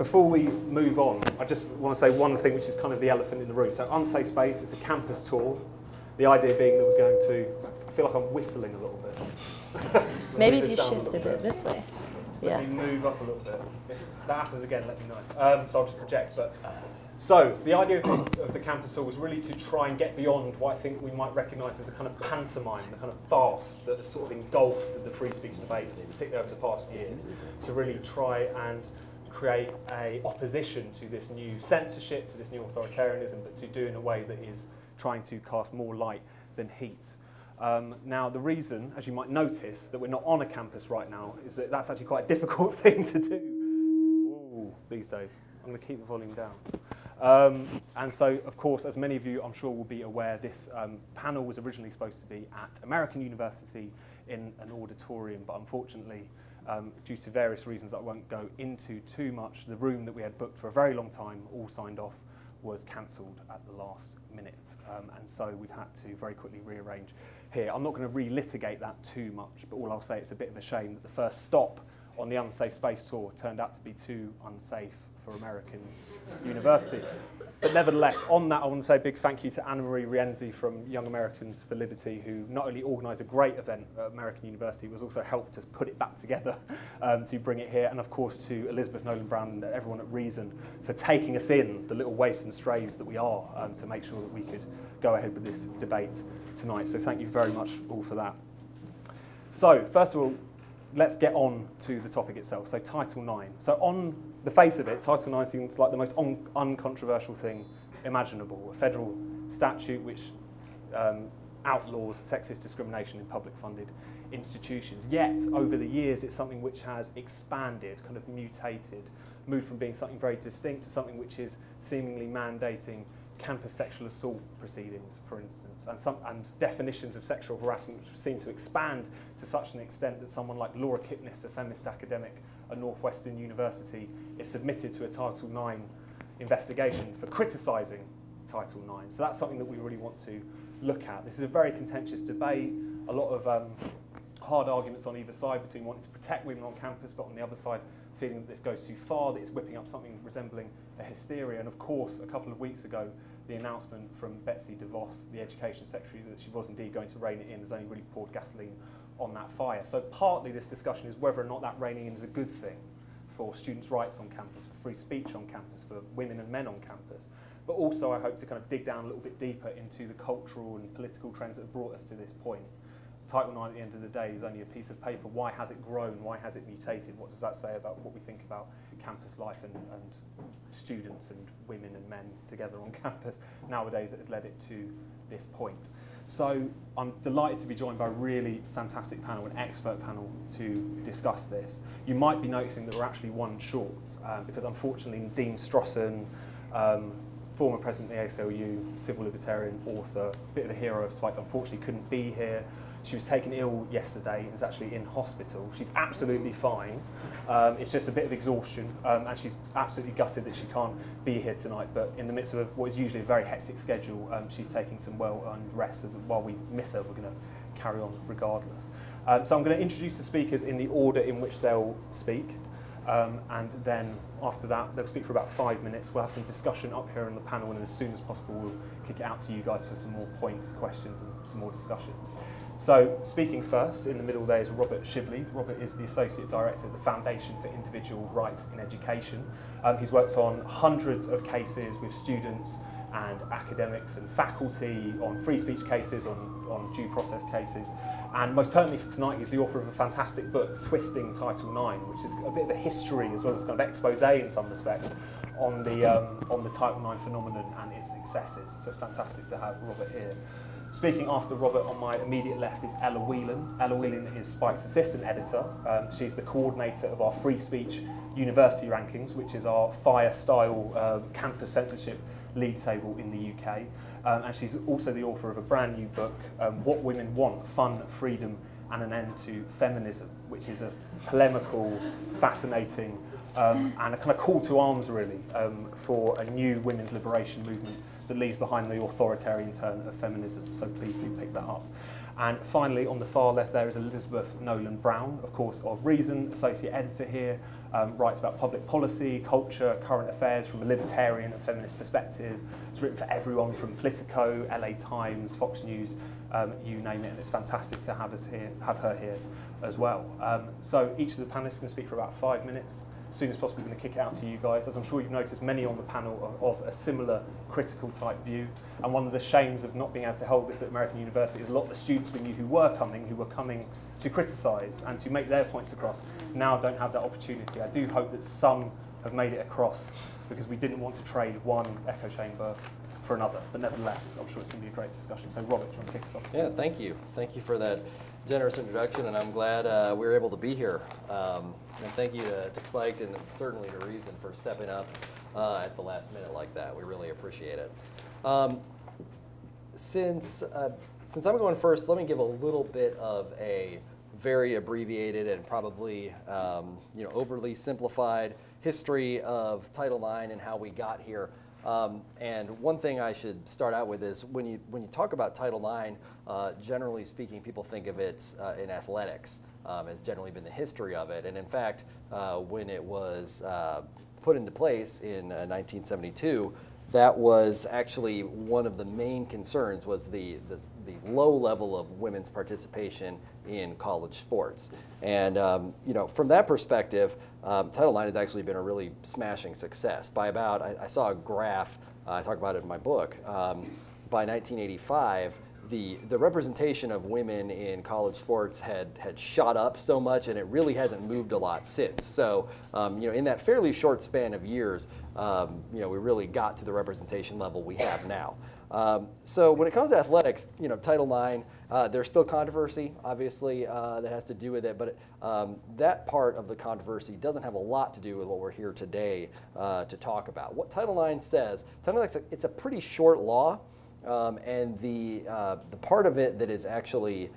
before we move on, I just want to say one thing which is kind of the elephant in the room. So Unsafe Space, it's a campus tour. The idea being that we're going to, I feel like I'm whistling a little bit. Maybe if you shift a bit this way. Let me move up a little bit. If that happens again, let me know. So I'll just project. So the idea of the campus tour was really to try and get beyond what I think we might recognise as the kind of pantomime, the kind of farce that has sort of engulfed the free speech debate, particularly over the past year, to really try and create an opposition to this new censorship, to this new authoritarianism, but to do it in a way that is trying to cast more light than heat. Now, the reason, as you might notice, that we're not on a campus right now is that that's actually quite a difficult thing to do these days. I'm going to keep the volume down. And so, of course, as many of you, I'm sure, will be aware, this panel was originally supposed to be at American University in an auditorium, but unfortunately, due to various reasons that I won't go into too much, the room that we had booked for a very long time, all signed off, was cancelled at the last minute. And so we've had to very quickly rearrange here. I'm not going to re-litigate that too much, but all I'll say it's a bit of a shame that the first stop on the Unsafe Space Tour turned out to be too unsafe for American University. But nevertheless, on that, I want to say a big thank you to Anna-Marie Rienzi from Young Americans for Liberty, who not only organised a great event at American University, but also helped us put it back together to bring it here. And of course to Elizabeth Nolan-Brown and everyone at Reason for taking us in, the little waifs and strays that we are, to make sure that we could go ahead with this debate tonight. So thank you very much all for that. So first of all, let's get on to the topic itself. So Title IX. So on the face of it, Title IX seems like the most uncontroversial thing imaginable. A federal statute which outlaws sexist discrimination in public funded institutions. Yet, over the years, it's something which has expanded, kind of mutated, moved from being something very distinct to something which is seemingly mandating campus sexual assault proceedings, for instance, and definitions of sexual harassment which seem to expand to such an extent that someone like Laura Kipnis, a feminist academic at Northwestern University, is submitted to a Title IX investigation for criticising Title IX. So that's something that we really want to look at. This is a very contentious debate, a lot of hard arguments on either side between wanting to protect women on campus, but on the other side feeling that this goes too far, that it's whipping up something resembling a hysteria. And of course, a couple of weeks ago, the announcement from Betsy DeVos, the Education Secretary, that she was indeed going to rein it in has only really poured gasoline on that fire. So partly this discussion is whether or not that reining in is a good thing for students' rights on campus, for free speech on campus, for women and men on campus. But also I hope to kind of dig down a little bit deeper into the cultural and political trends that have brought us to this point. Title IX at the end of the day is only a piece of paper. Why has it grown? Why has it mutated? What does that say about what we think about campus life and students and women and men together on campus nowadays that has led it to this point? So I'm delighted to be joined by a really fantastic panel, an expert panel, to discuss this. You might be noticing that we're actually one short because unfortunately Dean Strawson, former president of the ACLU, civil libertarian, author, a bit of a hero of spite, unfortunately couldn't be here. She was taken ill yesterday and is actually in hospital. She's absolutely fine. It's just a bit of exhaustion, and she's absolutely gutted that she can't be here tonight. But in the midst of what is usually a very hectic schedule, she's taking some well-earned rest. So while we miss her, we're going to carry on regardless. So I'm going to introduce the speakers in the order in which they'll speak. And then after that, they'll speak for about 5 minutes. We'll have some discussion up here on the panel, and as soon as possible, we'll kick it out to you guys for some more points, questions, and some more discussion. So speaking first, in the middle there is Robert Shibley. Robert is the Associate Director of the Foundation for Individual Rights in Education. He's worked on hundreds of cases with students and academics and faculty on free speech cases, on due process cases. And most pertinently for tonight, he's the author of a fantastic book, Twisting Title IX, which is a bit of a history as well as kind of expose in some respects on the Title IX phenomenon and its excesses. So it's fantastic to have Robert here. Speaking after Robert, on my immediate left is Ella Whelan. Ella Whelan is Spike's assistant editor. She's the coordinator of our Free Speech University Rankings, which is our fire-style campus censorship league table in the UK. And she's also the author of a brand new book, What Women Want, Fun, Freedom and an End to Feminism, which is a polemical, fascinating and a kind of call to arms really for a new women's liberation movement that leaves behind the authoritarian turn of feminism. So please do pick that up. And finally, on the far left there is Elizabeth Nolan-Brown, of course, of Reason, associate editor here, writes about public policy, culture, current affairs from a libertarian and feminist perspective. It's written for everyone from Politico, LA Times, Fox News, you name it, and it's fantastic to have her here as well. So each of the panelists is going to speak for about 5 minutes. As soon as possible, we're going to kick it out to you guys. As I'm sure you've noticed, many on the panel are of a similar critical type view. And one of the shames of not being able to hold this at American University is a lot of the students we knew who were coming to criticise and to make their points across, now don't have that opportunity. I do hope that some have made it across because we didn't want to trade one echo chamber for another. But nevertheless, I'm sure it's going to be a great discussion. So Robert, do you want to kick us off? Yeah, thank you. Thank you for that generous introduction, and I'm glad we were able to be here. And thank you to Spiked and certainly to Reason for stepping up at the last minute like that. We really appreciate it. Since I'm going first, let me give a little bit of a very abbreviated and probably overly simplified history of Title IX and how we got here. And one thing I should start out with is when you talk about Title IX, generally speaking, people think of it in athletics as generally been the history of it. And in fact, when it was put into place in 1972, that was actually one of the main concerns was the low level of women's participation in college sports. And from that perspective, Title IX has actually been a really smashing success. By about, I saw a graph, I talk about it in my book, by 1985, the representation of women in college sports had shot up so much, and it really hasn't moved a lot since. So, in that fairly short span of years, we really got to the representation level we have now. So when it comes to athletics, Title IX, there's still controversy, obviously, that has to do with it, but that part of the controversy doesn't have a lot to do with what we're here today to talk about. What Title IX says, it's a pretty short law, and the part of it that is actually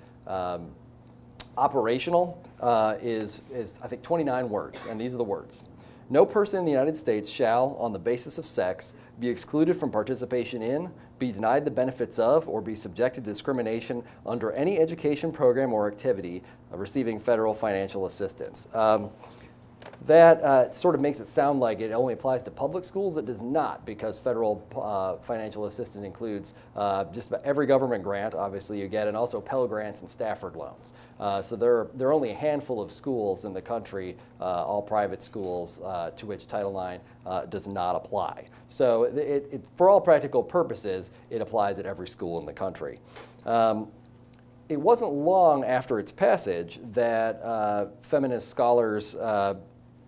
operational is I think 29 words, and these are the words. No person in the United States shall, on the basis of sex, be excluded from participation in, be denied the benefits of, or be subjected to discrimination under any education program or activity receiving federal financial assistance. That sort of makes it sound like it only applies to public schools. It does not, because federal financial assistance includes just about every government grant, obviously, you get, and also Pell Grants and Stafford loans. So there are only a handful of schools in the country, all private schools, to which Title IX does not apply. So for all practical purposes, it applies at every school in the country. It wasn't long after its passage that feminist scholars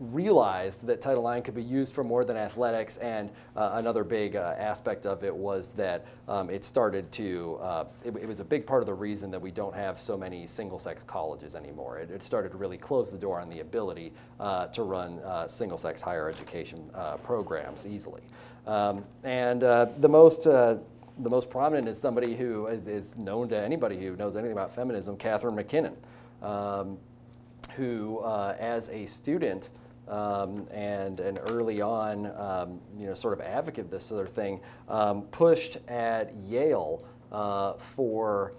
realized that Title IX could be used for more than athletics, and another big aspect of it was that it started to, it was a big part of the reason that we don't have so many single-sex colleges anymore. It started to really close the door on the ability to run single-sex higher education programs easily. The most prominent is somebody who is known to anybody who knows anything about feminism, Catherine McKinnon, who as a student and early on, sort of advocate of this sort of thing, pushed at Yale for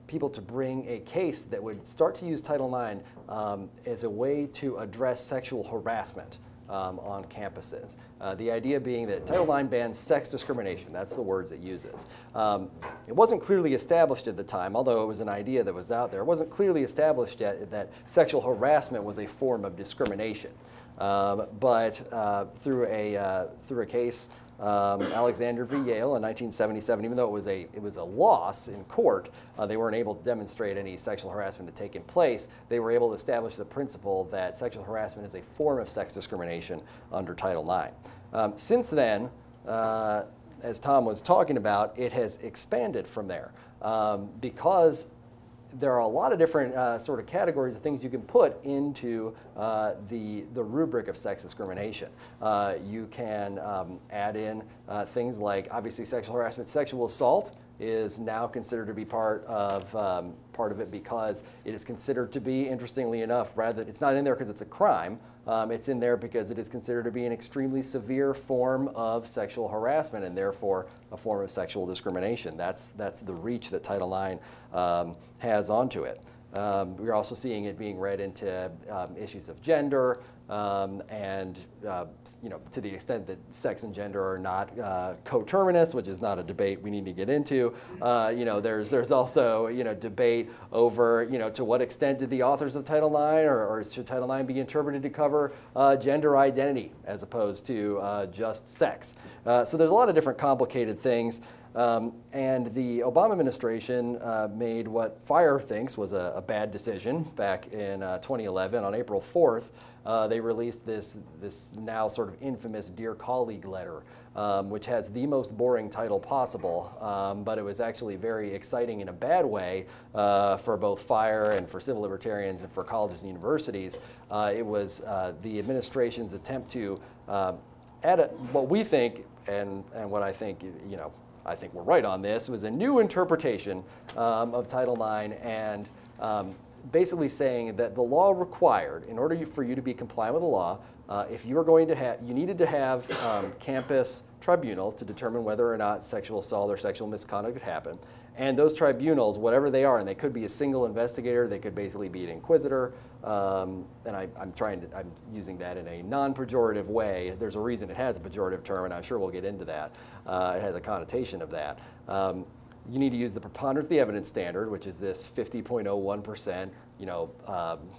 people to bring a case that would start to use Title IX as a way to address sexual harassment on campuses. The idea being that Title IX bans sex discrimination. That's the words it uses. It wasn't clearly established at the time, although it was an idea that was out there. It wasn't clearly established yet that sexual harassment was a form of discrimination. But through a case, Alexander v. Yale in 1977, even though it was a loss in court, they weren't able to demonstrate any sexual harassment had taken place. They were able to establish the principle that sexual harassment is a form of sex discrimination under Title IX. Since then, as Tom was talking about, it has expanded from there because there are a lot of different sort of categories of things you can put into the rubric of sex discrimination. You can add in things like, obviously, sexual harassment. Sexual assault is now considered to be part of it because it is considered to be, interestingly enough, rather than, it's not in there because it's a crime, It's in there because it is considered to be an extremely severe form of sexual harassment and therefore a form of sexual discrimination. That's the reach that Title IX has onto it. We're also seeing it being read into issues of gender, and to the extent that sex and gender are not coterminous, which is not a debate we need to get into. There's also debate over to what extent did the authors of Title IX or should Title IX be interpreted to cover gender identity as opposed to just sex. So there's a lot of different complicated things. And the Obama administration made what FIRE thinks was a bad decision back in 2011. On April 4th, they released this now sort of infamous Dear Colleague letter, which has the most boring title possible, but it was actually very exciting in a bad way for both FIRE and for civil libertarians and for colleges and universities. It was the administration's attempt to add what we think and what I think, I think we're right on this, was a new interpretation of Title IX and basically saying that the law required, in order for you to be compliant with the law, if you were going to have, you needed to have campus tribunals to determine whether or not sexual assault or sexual misconduct had happened. And those tribunals, whatever they are, and they could be a single investigator, they could basically be an inquisitor, and I'm using that in a non-pejorative way. There's a reason it has a pejorative term, and I'm sure we'll get into that. It has a connotation of that. You need to use the preponderance of the evidence standard, which is this 50.01%.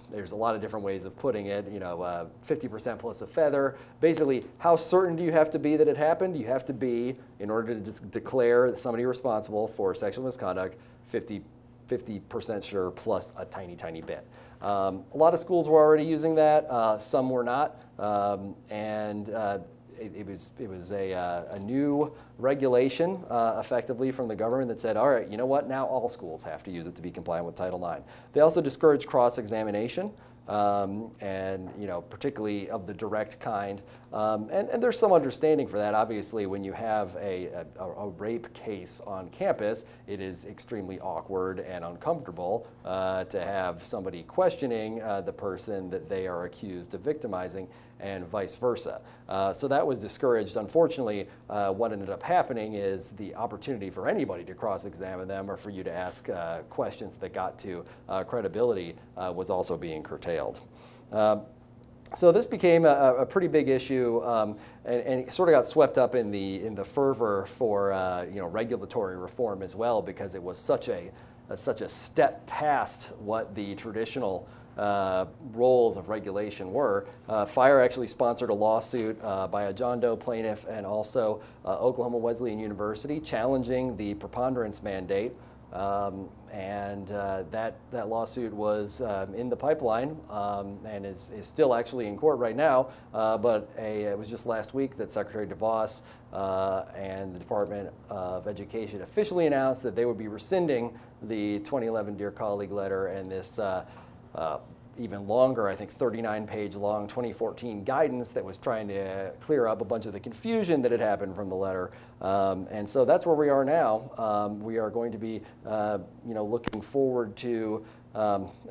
There's a lot of different ways of putting it. 50% plus a feather. Basically, how certain do you have to be that it happened? You have to be, in order to declare somebody responsible for sexual misconduct, 50% sure plus a tiny, tiny bit. A lot of schools were already using that. Some were not, it was a new regulation, effectively, from the government that said, all right, you know what, now all schools have to use it to be compliant with Title IX. They also discouraged cross-examination, and particularly of the direct kind. And there's some understanding for that. Obviously, when you have a rape case on campus, it is extremely awkward and uncomfortable to have somebody questioning the person that they are accused of victimizing, and vice versa. So that was discouraged. Unfortunately, what ended up happening is the opportunity for anybody to cross-examine them or for you to ask questions that got to credibility was also being curtailed. So this became a pretty big issue, and it sort of got swept up in the fervor for regulatory reform as well, because it was such a step past what the traditional roles of regulation were. FIRE actually sponsored a lawsuit by a John Doe plaintiff and also Oklahoma Wesleyan University challenging the preponderance mandate. That lawsuit was in the pipeline and is still actually in court right now. But it was just last week that Secretary DeVos and the Department of Education officially announced that they would be rescinding the 2011 Dear Colleague letter and this even longer, I think 39-page long 2014 guidance that was trying to clear up a bunch of the confusion that had happened from the letter. And so that's where we are now. We are going to be looking forward to,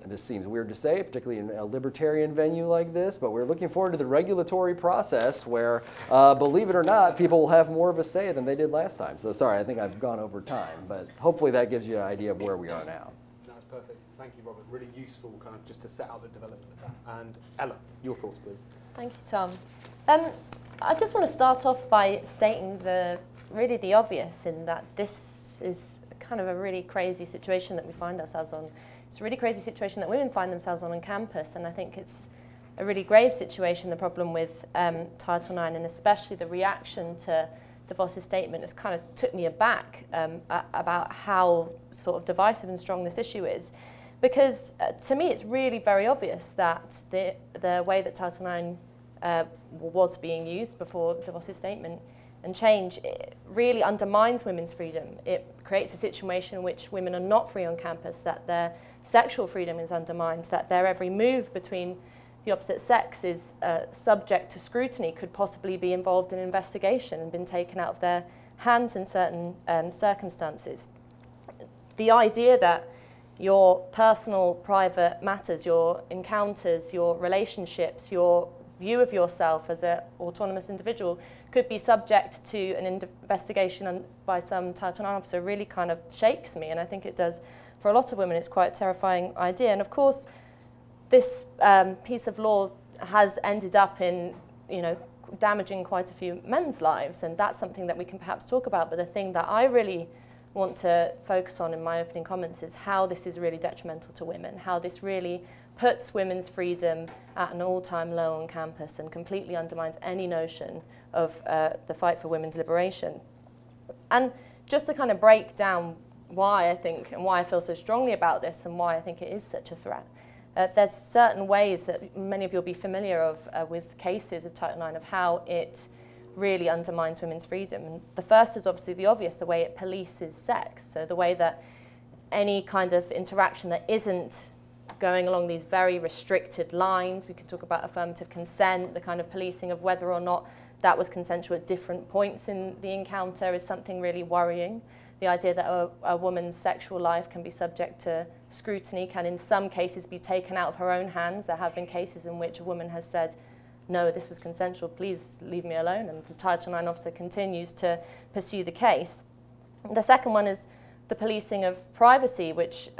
this seems weird to say, particularly in a libertarian venue like this, but we're looking forward to the regulatory process where, believe it or not, people will have more of a say than they did last time. So sorry, I think I've gone over time, but hopefully that gives you an idea of where we are now. That's perfect. Thank you, Robert. Really useful kind of just to set out the development of that. And Ella, your thoughts, please. Thank you, Tom. I just want to start off by stating really the obvious, in that this is kind of a really crazy situation that we find ourselves on. It's a really crazy situation that women find themselves on campus, and I think it's a really grave situation, the problem with Title IX, and especially the reaction to DeVos's statement has kind of took me aback about how sort of divisive and strong this issue is. Because to me, it's really very obvious that the way that Title IX was being used before DeVos's statement and change, it really undermines women's freedom. It creates a situation in which women are not free on campus, that their sexual freedom is undermined, that their every move between the opposite sex is subject to scrutiny, could possibly be involved in investigation and been taken out of their hands in certain circumstances. The idea that your personal, private matters, your encounters, your relationships, your view of yourself as an autonomous individual could be subject to an investigation by some Title IX officer really kind of shakes me, and I think it does for a lot of women. It's quite a terrifying idea. And of course, this piece of law has ended up in, you know, damaging quite a few men's lives, and that's something that we can perhaps talk about. But the thing that I really want to focus on in my opening comments is how this is really detrimental to women, how this really puts women's freedom at an all-time low on campus and completely undermines any notion of the fight for women's liberation. And just to kind of break down why I think and why I feel so strongly about this and why I think it is such a threat, there's certain ways that many of you will be familiar of with cases of Title IX of how it really undermines women's freedom. And the first is obviously the obvious, the way it polices sex. So the way that any kind of interaction that isn't going along these very restricted lines, we could talk about affirmative consent, the kind of policing of whether or not that was consensual at different points in the encounter is something really worrying. The idea that a woman's sexual life can be subject to scrutiny, can in some cases be taken out of her own hands. There have been cases in which a woman has said, no, this was consensual, please leave me alone, and the Title IX officer continues to pursue the case. The second one is the policing of privacy, which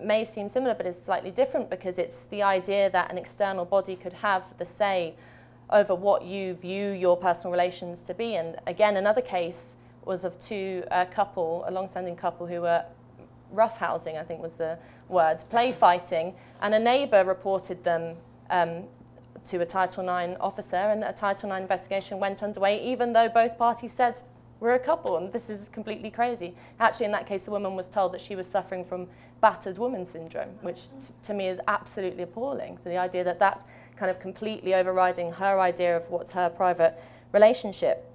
may seem similar but is slightly different, because it's the idea that an external body could have the say over what you view your personal relations to be. And again, another case was of a long-standing couple who were roughhousing, I think was the word, play fighting, and a neighbour reported them to a Title IX officer, and a Title IX investigation went underway, even though both parties said, we're a couple, and this is completely crazy. Actually, in that case, the woman was told that she was suffering from battered woman syndrome, which to me is absolutely appalling. The idea that that's kind of completely overriding her idea of what's her private relationship.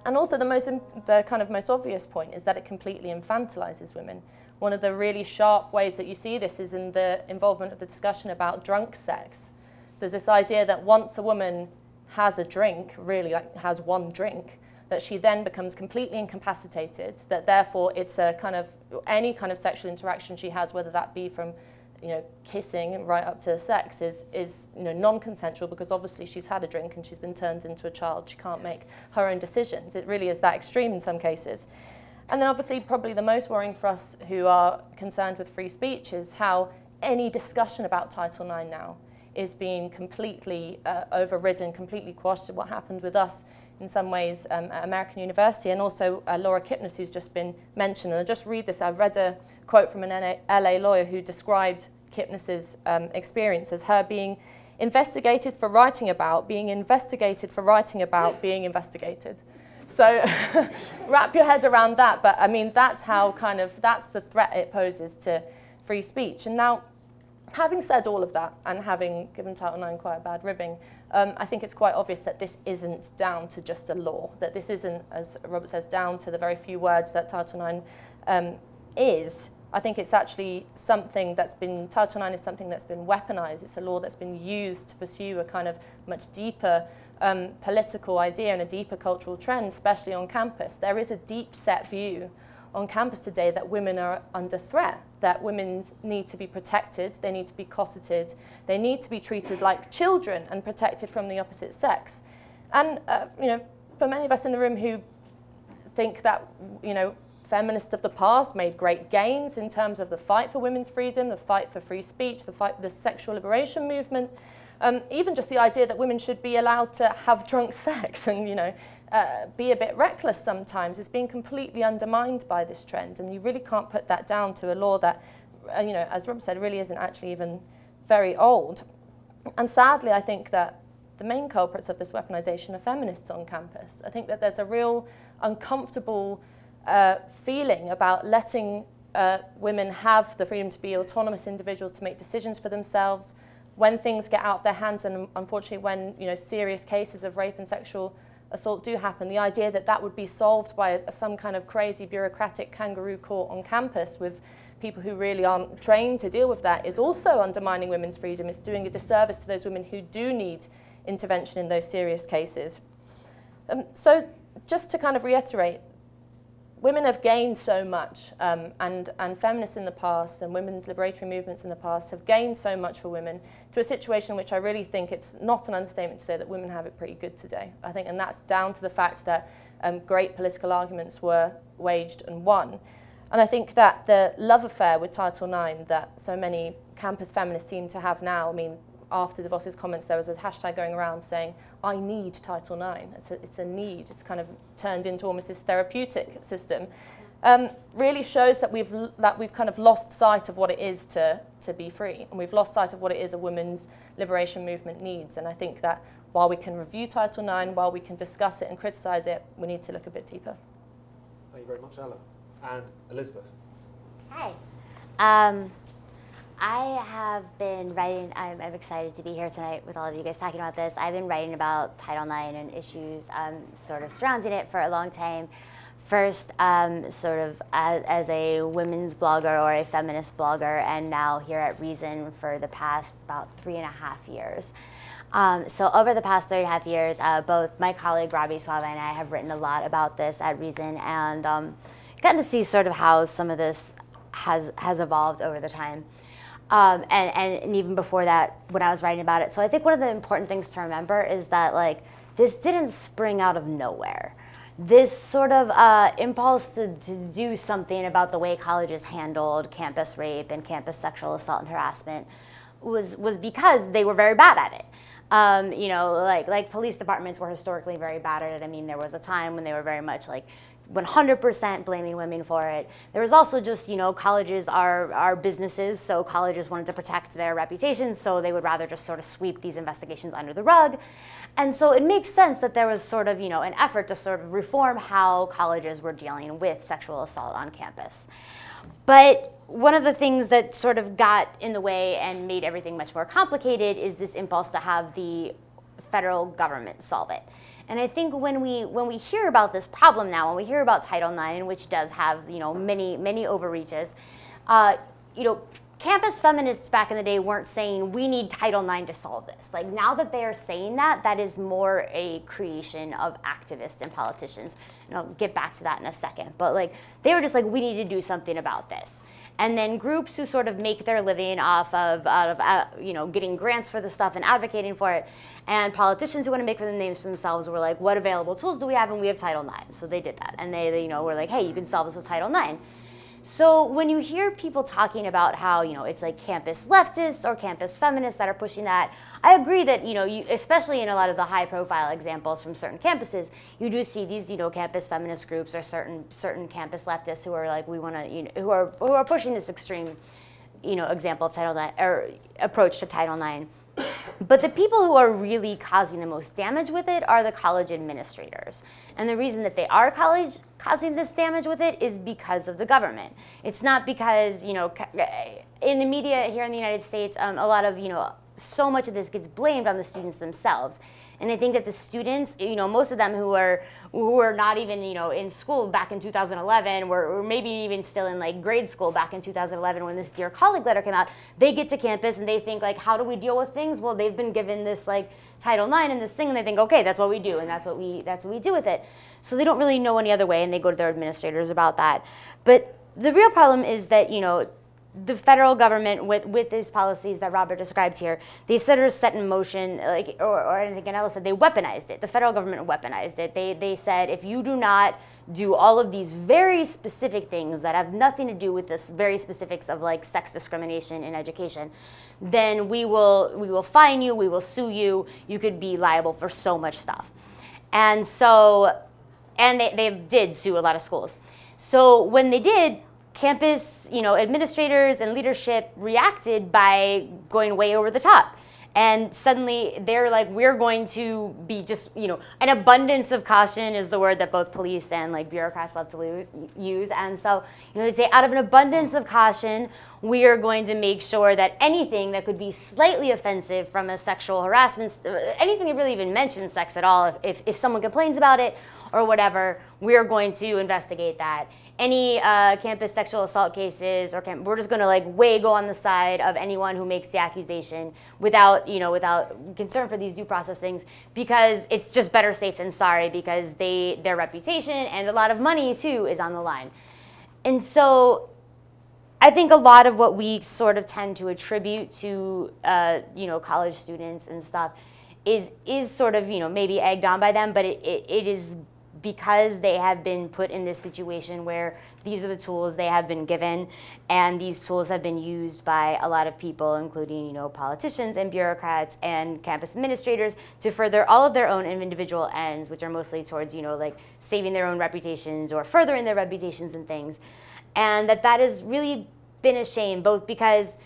And also the kind of most obvious point is that it completely infantilizes women. One of the really sharp ways that you see this is in the involvement of the discussion about drunk sex. There's this idea that once a woman has a drink, really like has one drink, that she then becomes completely incapacitated, that therefore it's a kind of, any kind of sexual interaction she has, whether that be from, you know, kissing right up to sex, is you know, non-consensual, because obviously she's had a drink and she's been turned into a child. She can't make her own decisions. It really is that extreme in some cases. And then obviously probably the most worrying for us who are concerned with free speech is how any discussion about Title IX now is being completely overridden, completely quashed. What happened with us in some ways at American University, and also Laura Kipnis, who's just been mentioned. And I'll just read this. I read a quote from an LA lawyer who described Kipnis's experience as her being investigated for writing about, being investigated for writing about, being investigated. So wrap your head around that. But I mean, that's how kind of, that's the threat it poses to free speech. And now, having said all of that, and having given Title IX quite a bad ribbing, I think it's quite obvious that this isn't down to just a law, that this isn't, as Robert says, down to the very few words that Title IX is. I think it's actually something that's been, Title IX is something that's been weaponized. It's a law that's been used to pursue a kind of much deeper political idea and a deeper cultural trend, especially on campus. There is a deep set view on campus today that women are under threat, that women need to be protected, they need to be cosseted, they need to be treated like children and protected from the opposite sex. And you know, for many of us in the room who think that, you know, feminists of the past made great gains in terms of the fight for women's freedom, the fight for free speech, the fight for the sexual liberation movement, even just the idea that women should be allowed to have drunk sex and, you know, be a bit reckless sometimes is being completely undermined by this trend. And you really can't put that down to a law that, you know, as Rob said, really isn't actually even very old. And sadly, I think that the main culprits of this weaponization are feminists on campus. I think that there's a real uncomfortable feeling about letting women have the freedom to be autonomous individuals, to make decisions for themselves. When things get out of their hands, and unfortunately when, you know, serious cases of rape and sexual assault do happen, the idea that that would be solved by some kind of crazy bureaucratic kangaroo court on campus with people who really aren't trained to deal with that is also undermining women's freedom. It's doing a disservice to those women who do need intervention in those serious cases. So just to kind of reiterate, women have gained so much, and feminists in the past and women's liberatory movements in the past have gained so much for women to a situation in which I really think it's not an understatement to say that women have it pretty good today. I think, and that's down to the fact that great political arguments were waged and won. And I think that the love affair with Title IX that so many campus feminists seem to have now, I mean, after DeVos's comments, there was a hashtag going around saying, I need Title IX. It's a need. It's kind of turned into almost this therapeutic system. Really shows that we've kind of lost sight of what it is to be free. And we've lost sight of what it is a women's liberation movement needs. And I think that while we can review Title IX, while we can discuss it and criticize it, we need to look a bit deeper. Thank you very much, Ella. And Elizabeth. Hi. I have been writing, I'm excited to be here tonight with all of you guys talking about this. I've been writing about Title IX and issues sort of surrounding it for a long time. First, sort of as a women's blogger or a feminist blogger, and now here at Reason for the past about 3.5 years. So over the past 3.5 years, both my colleague Robbie Suave and I have written a lot about this at Reason, and gotten to see sort of how some of this has evolved over the time. And even before that, when I was writing about it. So I think one of the important things to remember is that, like, this didn't spring out of nowhere. This sort of impulse to do something about the way colleges handled campus rape and campus sexual assault and harassment was because they were very bad at it. You know, like police departments were historically very bad at it. I mean, there was a time when they were very much like 100% blaming women for it. There was also just, you know, colleges are businesses, so colleges wanted to protect their reputations, so they would rather just sort of sweep these investigations under the rug. And so it makes sense that there was sort of, you know, an effort to sort of reform how colleges were dealing with sexual assault on campus. But one of the things that sort of got in the way and made everything much more complicated is this impulse to have the federal government solve it. And I think when we hear about this problem now, when we hear about Title IX, which does have, you know, many overreaches, you know, campus feminists back in the day weren't saying we need Title IX to solve this. Like, now that they are saying that, that is more a creation of activists and politicians. And I'll get back to that in a second. But like, they were just like, we need to do something about this. And then groups who sort of make their living out of you know, getting grants for this stuff and advocating for it, and politicians who want to make the names for themselves were like, what available tools do we have? And we have Title IX. So they did that. And they you know, were like, hey, you can solve this with Title IX. So when you hear people talking about how, you know, it's like campus leftists or campus feminists that are pushing that, I agree that, you know, especially in a lot of the high-profile examples from certain campuses, you do see these, you know, campus feminist groups or certain campus leftists who are like, we want to, you know, who are pushing this extreme, you know, example of Title IX or approach to Title IX. But the people who are really causing the most damage with it are the college administrators. And the reason that they are causing this damage with it is because of the government. It's not because, you know, in the media here in the United States, a lot of, you know, so much of this gets blamed on the students themselves. And I think that the students, you know, most of them who were not even, you know, in school back in 2011, or maybe even still in like grade school back in 2011 when this Dear Colleague letter came out, they get to campus and they think like, how do we deal with things? Well, they've been given this like Title IX and this thing, and they think, okay, that's what we do, and that's what we do with it. So they don't really know any other way, and they go to their administrators about that. But the real problem is that, you know, the federal government, with these policies that Robert described here, they sort of set in motion, like, or I think Ella said, they weaponized it. The federal government weaponized it. They said, if you do not do all of these very specific things that have nothing to do with this very specifics of like sex discrimination in education, then we will fine you, we will sue you, you could be liable for so much stuff. And so, and they did sue a lot of schools. So when they did, campus, you know, administrators and leadership reacted by going way over the top. And suddenly they're like, we're going to be just, you know, an abundance of caution is the word that both police and like bureaucrats love to use. And so, you know, they'd say, out of an abundance of caution, we are going to make sure that anything that could be slightly offensive from a sexual harassment, anything that really even mentions sex at all, if someone complains about it or whatever, we're going to investigate that. Any campus sexual assault cases, or we're just going to like way go on the side of anyone who makes the accusation without, you know, without concern for these due process things, because it's just better safe than sorry, because their reputation and a lot of money too is on the line. And so I think a lot of what we sort of tend to attribute to you know, college students and stuff is sort of, you know, maybe egged on by them, but it is because they have been put in this situation where these are the tools they have been given, and these tools have been used by a lot of people, including, you know, politicians and bureaucrats and campus administrators, to further all of their own individual ends, which are mostly towards, you know, like saving their own reputations or furthering their reputations and things. And that has really been a shame, both because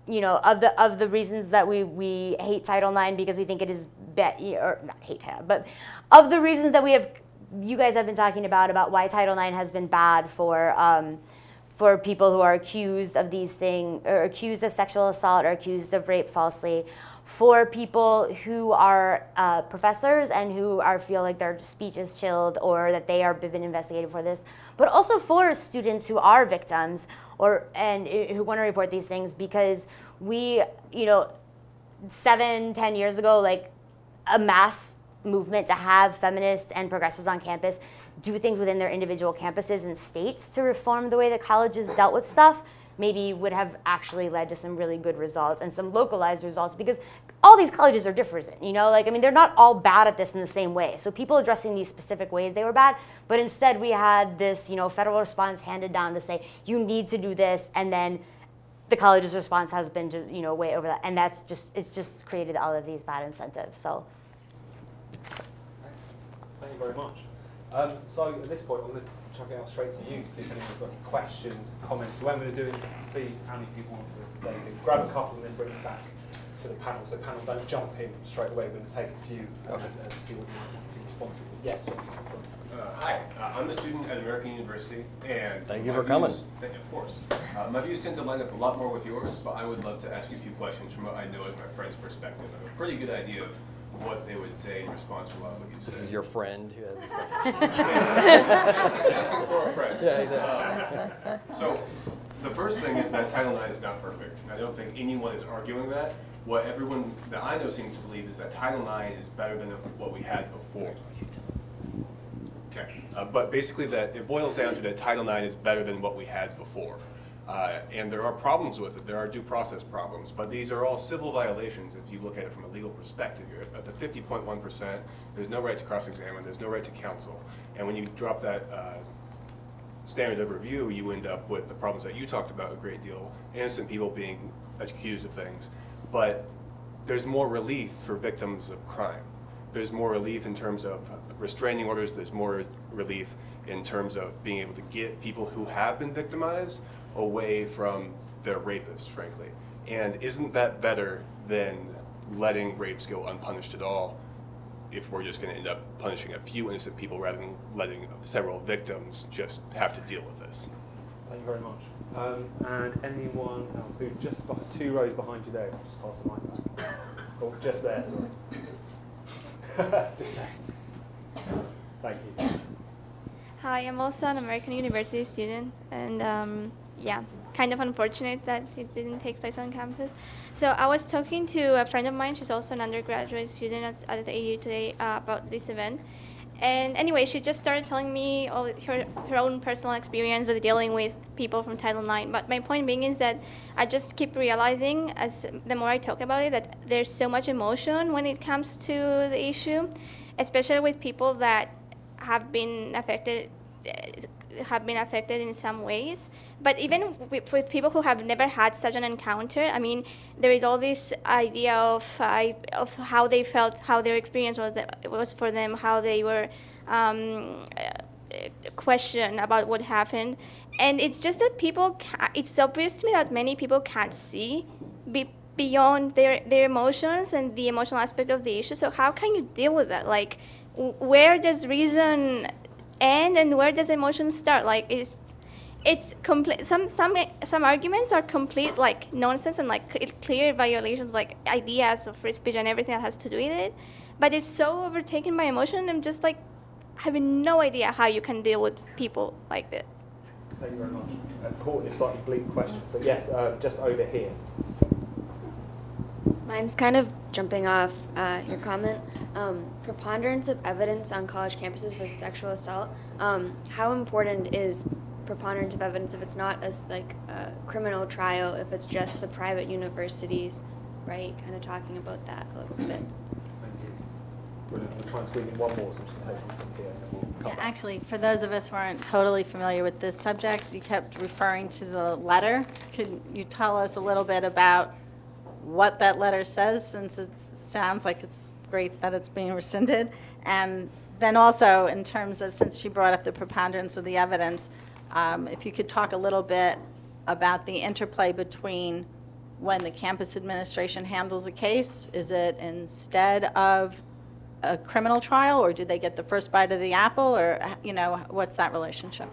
you know, of the reasons that we hate Title IX, because we think it is or not hate, but of the reasons that you guys have been talking about why Title IX has been bad for people who are accused of these things, or accused of sexual assault, or accused of rape falsely, for people who are professors and who feel like their speech is chilled, or that they are been investigated for this, but also for students who are victims and who want to report these things, because we, you know, 7-10 years ago, like a mass movement to have feminists and progressives on campus do things within their individual campuses and states to reform the way that colleges dealt with stuff, maybe would have actually led to some really good results and some localized results, because all these colleges are different, you know, like, I mean, they're not all bad at this in the same way. So people addressing these specific ways they were bad, but instead we had this, you know, federal response handed down to say, you need to do this, and then the college's response has been to, you know, way over that, and it's just created all of these bad incentives, so. Thank you very much. So at this point, I'm going to chuck it out straight to you, see if anyone's got any questions, comments. The way I'm going to do it is see how many people want to say anything. Grab a couple and then bring it back to the panel. So panel, don't jump in straight away. We're going to take a few and see what you want to respond to. Yes. Hi, I'm a student at American University, and thank you for coming. Of course. My views tend to line up a lot more with yours, but I would love to ask you a few questions from what I know as my friend's perspective. I have a pretty good idea of what they would say in response to a lot of what you say. This is your friend who has this question. Asking for a friend. Yeah, exactly. So the first thing is that Title IX is not perfect. I don't think anyone is arguing that. What everyone that I know seems to believe is that Title IX is better than what we had before. Okay. But basically that it boils down to that Title IX is better than what we had before. And there are problems with it. There are due process problems, but these are all civil violations if you look at it from a legal perspective. You're at the 50.1%, there's no right to cross-examine, there's no right to counsel. And when you drop that standard of review, you end up with the problems that you talked about a great deal, innocent people being accused of things. But there's more relief for victims of crime. There's more relief in terms of restraining orders, there's more relief in terms of being able to get people who have been victimized away from their rapists, frankly. And isn't that better than letting rapes go unpunished at all, if we're just going to end up punishing a few innocent people rather than letting several victims just have to deal with this? Thank you very much. And anyone else who just 2 rows behind you there, just pass the mic. Oh, just there, sorry. Just there. Thank you. Hi, I'm also an American University student, and yeah, kind of unfortunate that it didn't take place on campus. So I was talking to a friend of mine, she's also an undergraduate student at the AU today, about this event. And anyway, she just started telling me all her own personal experience with dealing with people from Title IX. But my point being is that I just keep realizing, as the more I talk about it, that there's so much emotion when it comes to the issue, especially with people that have been affected in some ways. But even with people who have never had such an encounter, I mean, there is all this idea of how they felt, how their experience was for them, how they were questioned about what happened. And it's just that it's obvious to me that many people can't see beyond their emotions and the emotional aspect of the issue. So how can you deal with that? Like, where does reason end and where does emotion start? Like, it's complete. Some arguments are complete like nonsense and like clear violations of like ideas of free speech and everything that has to do with it. But it's so overtaken by emotion. I'm just like having no idea how you can deal with people like this. Thank you very much. Important, slightly bleak question, but yes, just over here. Mine's kind of jumping off your comment. Preponderance of evidence on college campuses with sexual assault. How important is preponderance of evidence if it's not as like a criminal trial, if it's just the private universities, right? Kind of talking about that a little bit. Thank you. Brilliant. We'll try and squeeze in one more, so I'm just going to take one from here. And then we'll come back. Actually, for those of us who aren't totally familiar with this subject, you kept referring to the letter. Could you tell us a little bit about what that letter says, since it sounds like it's great that it's being rescinded? And then also, in terms of, since she brought up the preponderance of the evidence, if you could talk a little bit about the interplay between when the campus administration handles a case. Is it instead of a criminal trial, or do they get the first bite of the apple, or, you know, what's that relationship?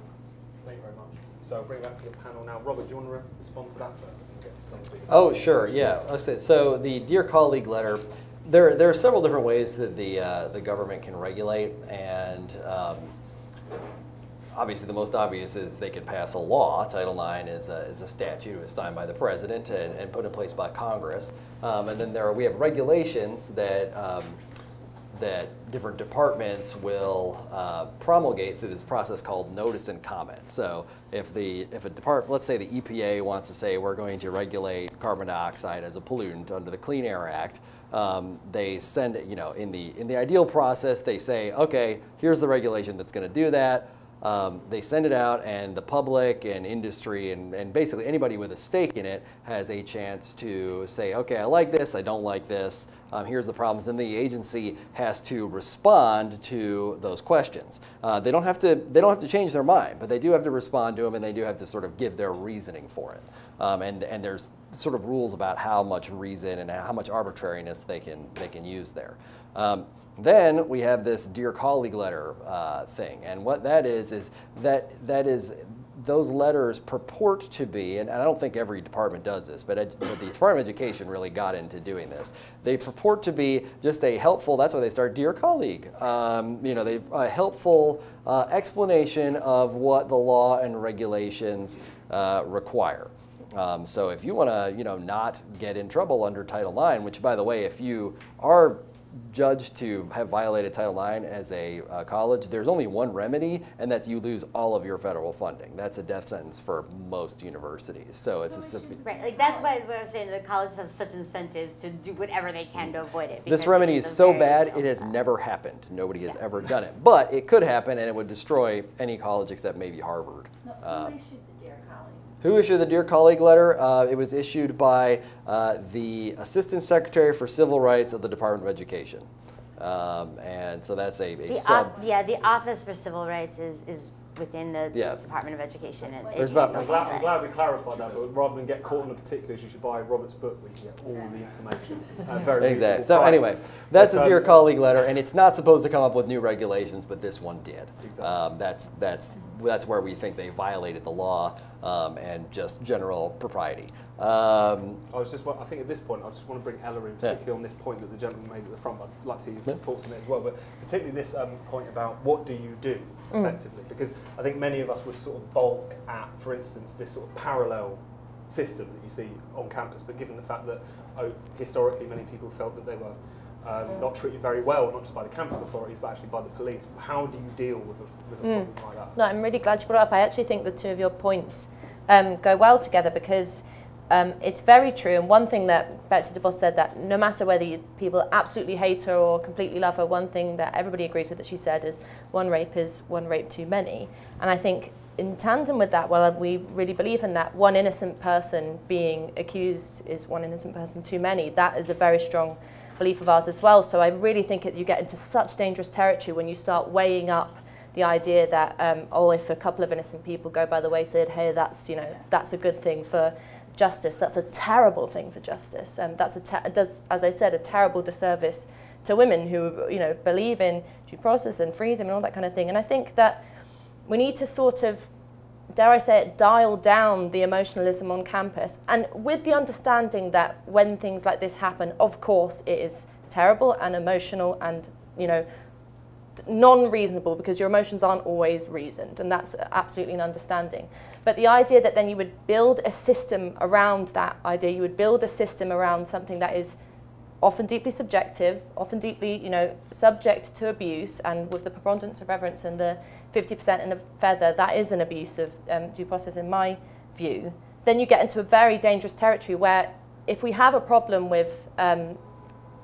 Thank you very much. So I'll bring it back to the panel now. Robert, do you want to respond to that first? And get some of the Oh, sure, yeah. So the Dear Colleague letter, there are several different ways that the government can regulate, and obviously the most obvious is they could pass a law. Title IX is a statute. It's signed by the president and put in place by Congress. And then we have regulations that different departments will promulgate through this process called notice and comment. So if a department, let's say the EPA wants to say we're going to regulate carbon dioxide as a pollutant under the Clean Air Act, they send it, in the ideal process, they say, okay, here's the regulation that's going to do that. They send it out, and the public and industry and basically anybody with a stake in it has a chance to say, okay, I like this, I don't like this, here's the problems. Then the agency has to respond to those questions. They don't have to change their mind, but they do have to respond to them, and they do have to sort of give their reasoning for it. And there's sort of rules about how much reason and how much arbitrariness they can use there. Then we have this Dear Colleague letter thing, and what that is that those letters purport to be, and I don't think every department does this, but the Department of Education really got into doing this. They purport to be just a helpful, that's why they start Dear Colleague, a helpful explanation of what the law and regulations require. So if you want to, not get in trouble under Title IX, which, by the way, if you are judged to have violated Title IX as a college, there's only one remedy, and that's you lose all of your federal funding. That's a death sentence for most universities. So it's right. Like that's why I was saying the colleges have such incentives to do whatever they can to avoid it. This remedy is so bad it has never happened. Nobody has ever done it, but it could happen, and it would destroy any college except maybe Harvard. Who issued the Dear Colleague letter? It was issued by the Assistant Secretary for Civil Rights of the Department of Education. And so that's a sub. The Office for Civil Rights is within the Department of Education. And I'm glad we clarified that, but rather than get caught in the particulars, you should buy Robert's book where you get all the information. Very exactly. So anyway, that's a Dear Colleague letter, and it's not supposed to come up with new regulations, but this one did. Exactly. That's where we think they violated the law and just general propriety. I think at this point, I just want to bring Ella in, particularly on this point that the gentleman made at the front. I'd like to hear your thoughts on it as well, but particularly this point about what do you do effectively, because I think many of us would sort of balk at, for instance, this sort of parallel system that you see on campus, but given the fact that historically many people felt that they were not treated very well, not just by the campus authorities, but actually by the police. How do you deal with a problem like that? No, I'm really glad you brought it up. I actually think the two of your points go well together, because it's very true. And one thing that Betsy DeVos said, that no matter whether people absolutely hate her or completely love her, one thing that everybody agrees with that she said is one rape too many. And I think in tandem with that, well, we really believe in that one innocent person being accused is one innocent person too many. That is a very strong belief of ours as well. So I really think you get into such dangerous territory when you start weighing up the idea that, if a couple of innocent people go by the wayside, hey, that's a good thing for justice. That's a terrible thing for justice. That's does, as I said, a terrible disservice to women who believe in due process and freedom and all that kind of thing. And I think that we need to sort of dare I say it, dial down the emotionalism on campus, and with the understanding that when things like this happen, of course it is terrible and emotional and, you know, non-reasonable, because your emotions aren't always reasoned, and that's absolutely an understanding. But the idea that then you would build a system around that idea, you would build a system around something that is often deeply subjective, often deeply, you know, subject to abuse, and with the preponderance of evidence and the 50% and a feather, that is an abuse of due process in my view, then you get into a very dangerous territory where if we have a problem with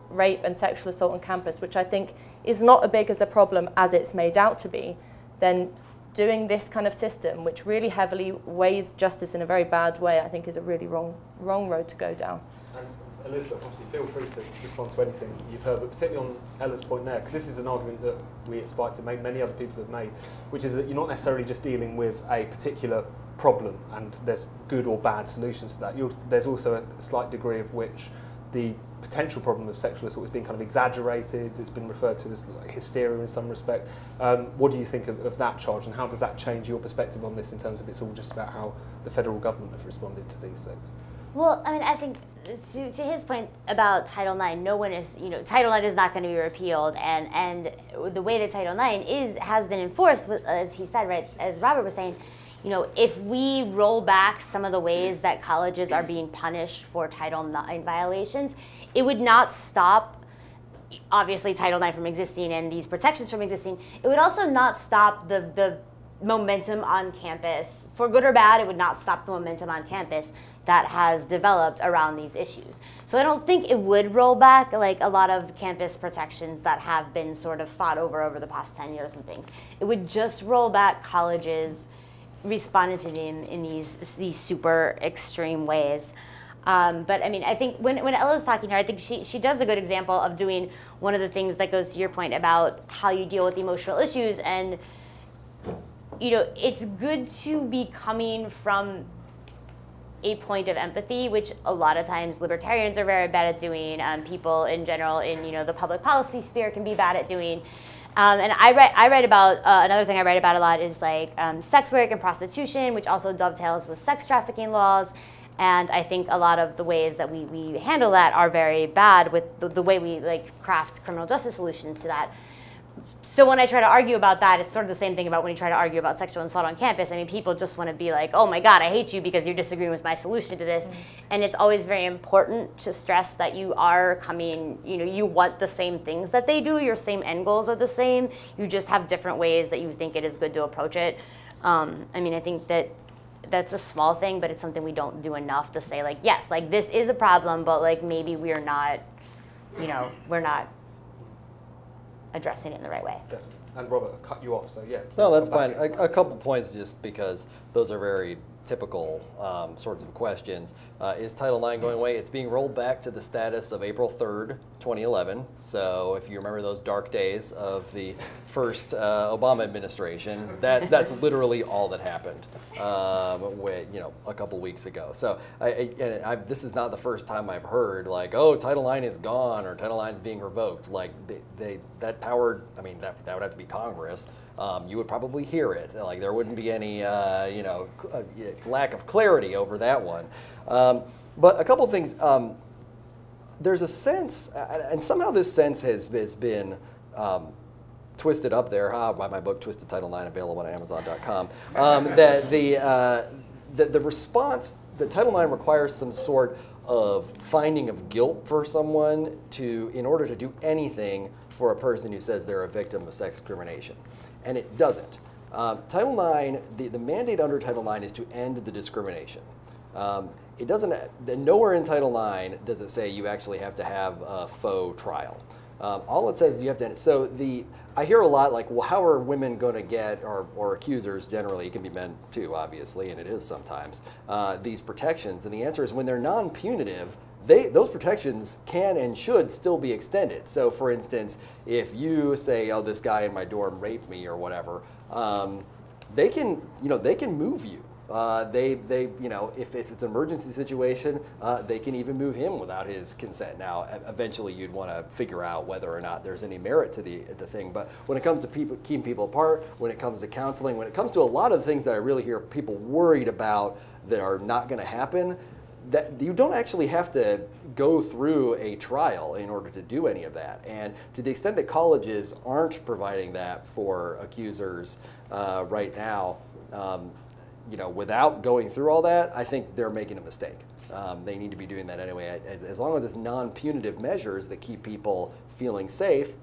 rape and sexual assault on campus, which I think is not as big as a problem as it's made out to be, then doing this kind of system, which really heavily weighs justice in a very bad way, I think is a really wrong road to go down. And Elizabeth, obviously feel free to respond to anything you've heard, but particularly on Ella's point there, because this is an argument that we at Spike to make, many other people have made, which is that you're not necessarily just dealing with a particular problem and there's good or bad solutions to that. There's also a slight degree of which the potential problem of sexual assault is being kind of exaggerated. It's been referred to as like hysteria in some respects. What do you think of that charge, and how does that change your perspective on this in terms of it's all just about how the federal government have responded to these things? Well, I mean, I think to his point about Title IX, no one is, Title IX is not going to be repealed, and the way that Title IX has been enforced, as he said, right, as Robert was saying, if we roll back some of the ways that colleges are being punished for Title IX violations, it would not stop, obviously, Title IX from existing and these protections from existing. It would also not stop the momentum on campus. For good or bad, it would not stop the momentum on campus that has developed around these issues. So I don't think it would roll back like a lot of campus protections that have been sort of fought over the past 10 years and things. It would just roll back colleges responding to them in these super extreme ways. But I mean, I think when Ella's talking here, I think she does a good example of doing one of the things that goes to your point about how you deal with emotional issues. And, it's good to be coming from a point of empathy, which a lot of times libertarians are very bad at doing. People in general in, the public policy sphere can be bad at doing. And I write about, another thing I write about a lot is like sex work and prostitution, which also dovetails with sex trafficking laws. And I think a lot of the ways that we handle that are very bad with the way we craft criminal justice solutions to that. So when I try to argue about that, it's sort of the same thing about when you try to argue about sexual assault on campus. I mean, people just want to be like, oh my God, I hate you because you're disagreeing with my solution to this. Mm-hmm. And it's always very important to stress that you are coming, you want the same things that they do. Your same end goals are the same. You just have different ways that you think it is good to approach it. I mean, I think that's a small thing, but it's something we don't do enough to say, yes, this is a problem, but maybe we're not, we're not addressing it in the right way. Yeah. And Robert, I cut you off, so yeah. No, that's fine. A couple points just because those are very typical sorts of questions. Is Title IX going away? It's being rolled back to the status of April 3rd, 2011. So if you remember those dark days of the first Obama administration, that's literally all that happened a couple weeks ago. So this is not the first time I've heard oh, Title IX is gone or Title IX is being revoked. That power, I mean, that would have to be Congress. You would probably hear it. There wouldn't be any, lack of clarity over that one. But a couple of things. There's a sense, and somehow this sense has been twisted up there. By my book, Twisted Title IX, available on Amazon.com. That the response, that Title IX requires some sort of finding of guilt for someone in order to do anything for a person who says they're a victim of sex discrimination. And it doesn't. Title IX, the mandate under Title IX is to end the discrimination. It doesn't, nowhere in Title IX does it say you actually have to have a faux trial. All it says is you have to end it. So I hear a lot well, how are women going to get, or accusers generally, it can be men too, obviously, and it is sometimes, these protections? And the answer is when they're non-punitive, those protections can and should still be extended. So for instance, if you say, oh, this guy in my dorm raped me or whatever, they can move you. you know, if it's an emergency situation, they can even move him without his consent. Now, eventually you'd want to figure out whether or not there's any merit to the thing. But when it comes to keeping people apart, when it comes to counseling, when it comes to a lot of things that I really hear people worried about that are not going to happen, that you don't actually have to go through a trial in order to do any of that. And to the extent that colleges aren't providing that for accusers right now, you know, without going through all that, I think they're making a mistake. They need to be doing that anyway. As long as it's non-punitive measures that keep people feeling safe,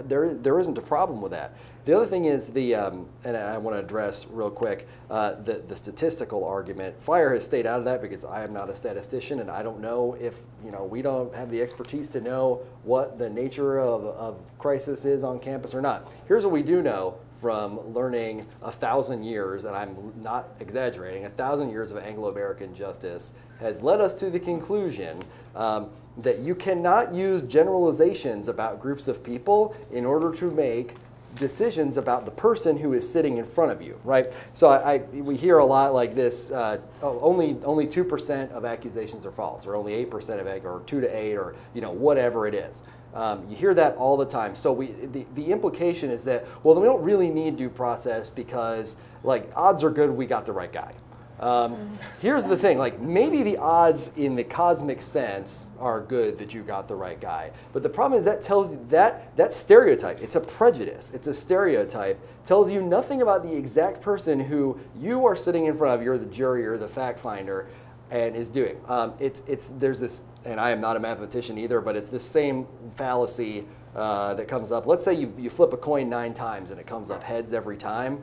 there isn't a problem with that. The other thing is and I want to address real quick, the statistical argument. Fire has stayed out of that because I am not a statistician, and I don't know if, you know, we don't have the expertise to know what the nature of crisis is on campus or not. Here's what we do know from learning 1,000 years, and I'm not exaggerating, 1,000 years of Anglo-American justice has led us to the conclusion that you cannot use generalizations about groups of people in order to make decisions about the person who is sitting in front of you, right? So we hear a lot like this, only 2% of accusations are false, or only 8% of or 2 to 8, or, you know, whatever it is. You hear that all the time. So the implication is that, well, we don't really need due process because, like, odds are good we got the right guy. Here's the thing, like, maybe the odds in the cosmic sense are good that you got the right guy. But the problem is that tells you that stereotype, it's a prejudice, it's a stereotype, tells you nothing about the exact person who you are sitting in front of, you're the jury or the fact finder, and is doing. There's this, and I am not a mathematician either, but it's this same fallacy that comes up. Let's say you flip a coin 9 times and it comes up heads every time.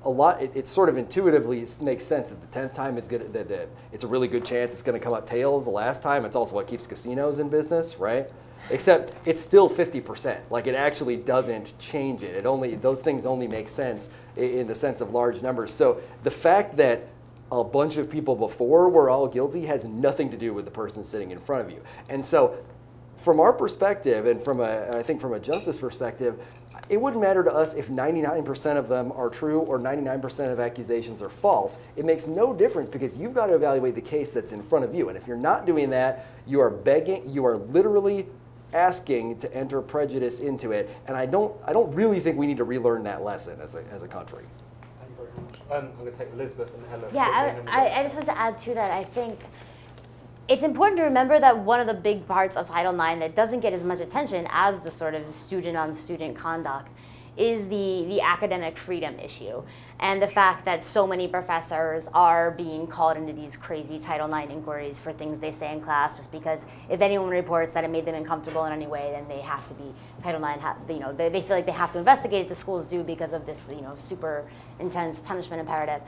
It sort of intuitively makes sense that the 10th time is good. That it's a really good chance it's going to come up tails the last time. It's also what keeps casinos in business, right? Except it's still 50%. Like, it actually doesn't change it. Those things only make sense in the sense of large numbers. So the fact that a bunch of people before were all guilty has nothing to do with the person sitting in front of you. And so, from our perspective, and I think from a justice perspective, it wouldn't matter to us if 99% of them are true or 99% of accusations are false. It makes no difference because you've got to evaluate the case that's in front of you. And if you're not doing that, you are literally asking to enter prejudice into it. And I don't really think we need to relearn that lesson as a country. Thank you very much. I'm going to take Elizabeth and Helen. Yeah, I just want to add to that. I think it's important to remember that one of the big parts of Title IX that doesn't get as much attention as the sort of student-on-student conduct is the academic freedom issue, and the fact that so many professors are being called into these crazy Title IX inquiries for things they say in class just because if anyone reports that it made them uncomfortable in any way, then they have to be, Title IX, they feel like they have to investigate it, the schools do, because of this, super intense punishment imperative.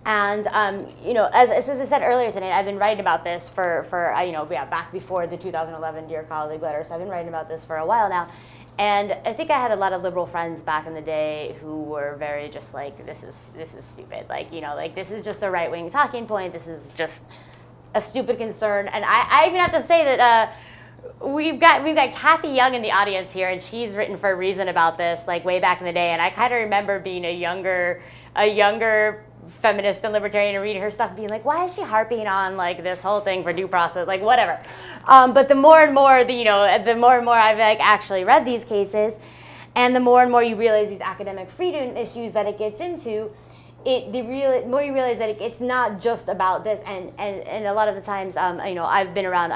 And as I said earlier today, I've been writing about this for back before the 2011 Dear Colleague letter. So I've been writing about this for a while now, and I think I had a lot of liberal friends back in the day who were very just like, this is stupid, this is just a right wing talking point. This is just a stupid concern. And I even have to say that we've got Kathy Young in the audience here, and she's written for Reason about this way back in the day. And I kind of remember being a younger feminist and libertarian and reading her stuff being like, why is she harping on this whole thing for due process, whatever. But the more and more I've actually read these cases, and the more and more you realize these academic freedom issues that it gets into, the more you realize that it's not just about this. And a lot of the times, I've been around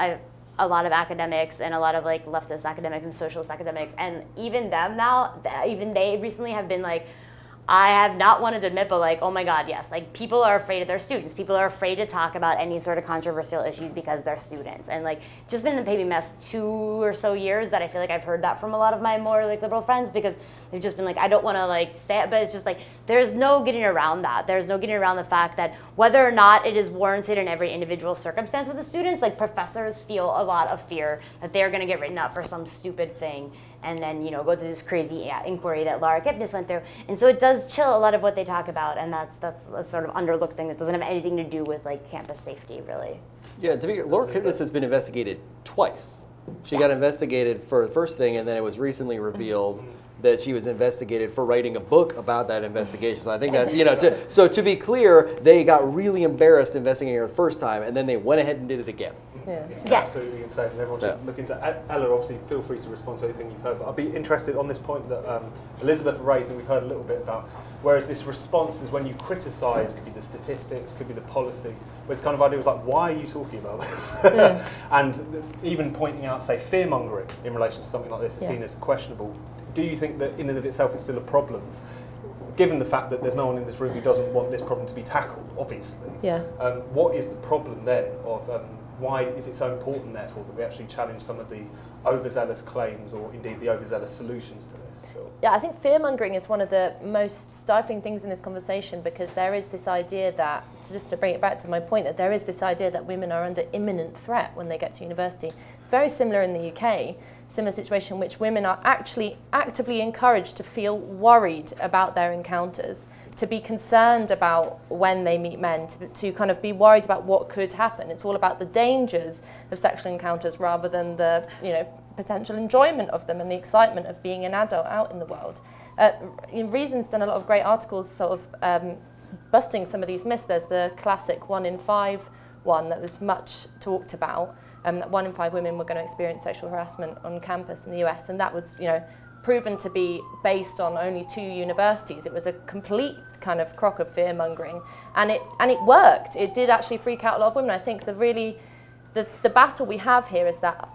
a lot of academics and a lot of leftist academics and socialist academics, and even them now, even they recently have been I have not wanted to admit, but oh my God, yes. People are afraid of their students. People are afraid to talk about any sort of controversial issues because they're students. And just been in the baby mess 2 or so years that I feel I've heard that from a lot of my more liberal friends, because they've just been I don't want to say it, but it's just there's no getting around that. There's no getting around the fact that whether or not it is warranted in every individual circumstance with the students, professors feel a lot of fear that they're going to get written up for some stupid thing, and then go through this crazy inquiry that Laura Kipnis went through. And so it does chill a lot of what they talk about, and that's a sort of underlooked thing that doesn't have anything to do with campus safety, really. Yeah, Laura Kipnis has been investigated twice. She got investigated for the first thing, and then it was recently revealed that she was investigated for writing a book about that investigation. So I think that's, so to be clear, they got really embarrassed investigating her the first time, and then they went ahead and did it again. Yeah. It's absolutely insane, and everyone should look into it. Ella, obviously, feel free to respond to anything you've heard, but I'd be interested on this point that Elizabeth raised, and we've heard a little bit about, whereas this response is when you criticise, could be the statistics, could be the policy, where it's kind of idea was like, why are you talking about this? And even pointing out, say, fear-mongering in relation to something like this is seen as questionable. Do you think that in and of itself it's still a problem, given the fact that there's no one in this room who doesn't want this problem to be tackled, obviously? Yeah. What is the problem then of why is it so important, therefore, that we actually challenge some of the overzealous claims or indeed the overzealous solutions to this? Yeah, I think fear-mongering is one of the most stifling things in this conversation, because there is this idea that, just to bring it back to my point, that there is this idea that women are under imminent threat when they get to university. It's very similar in the UK. Similar situation in which women are actually actively encouraged to feel worried about their encounters, to be concerned about when they meet men, to kind of be worried about what could happen. It's all about the dangers of sexual encounters rather than the potential enjoyment of them and the excitement of being an adult out in the world. Reason's done a lot of great articles sort of busting some of these myths. There's the classic 1 in 5 one that was much talked about. That 1 in 5 women were going to experience sexual harassment on campus in the US, and that was, proven to be based on only 2 universities. It was a complete kind of crock of fear-mongering, and it worked. It did actually freak out a lot of women. I think the battle we have here is that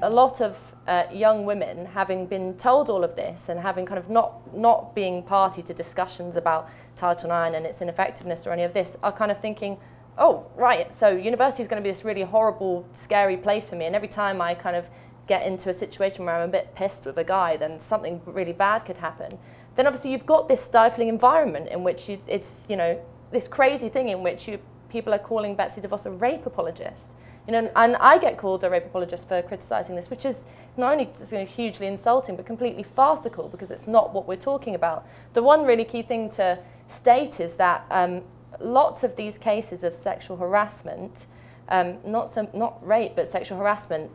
a lot of young women, having been told all of this and having kind of not being party to discussions about Title IX and its ineffectiveness or any of this, are kind of thinking, oh, right, so university is going to be this really horrible, scary place for me, and every time I kind of get into a situation where I'm a bit pissed with a guy, then something really bad could happen. Then obviously you've got this stifling environment in which it's this crazy thing in which people are calling Betsy DeVos a rape apologist. And I get called a rape apologist for criticising this, which is not only hugely insulting, but completely farcical, because it's not what we're talking about. The one really key thing to state is that lots of these cases of sexual harassment, not rape, but sexual harassment,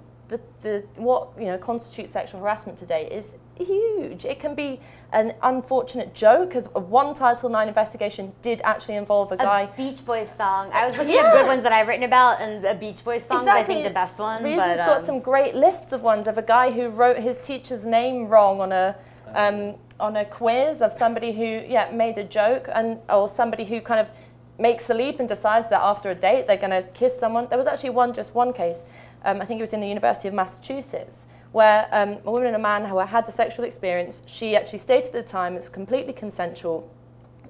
what constitutes sexual harassment today is huge. It can be an unfortunate joke, as one Title IX investigation did actually involve a guy. A Beach Boys song. I was looking at good ones that I've written about, and a Beach Boys song is, I think, the best one. Reason's got some great lists of ones of a guy who wrote his teacher's name wrong on a quiz, of somebody who made a joke, or somebody who kind of makes the leap and decides that after a date they're going to kiss someone. There was actually just one case. I think it was in the University of Massachusetts, where a woman and a man who had a sexual experience. She actually stated at the time it's completely consensual.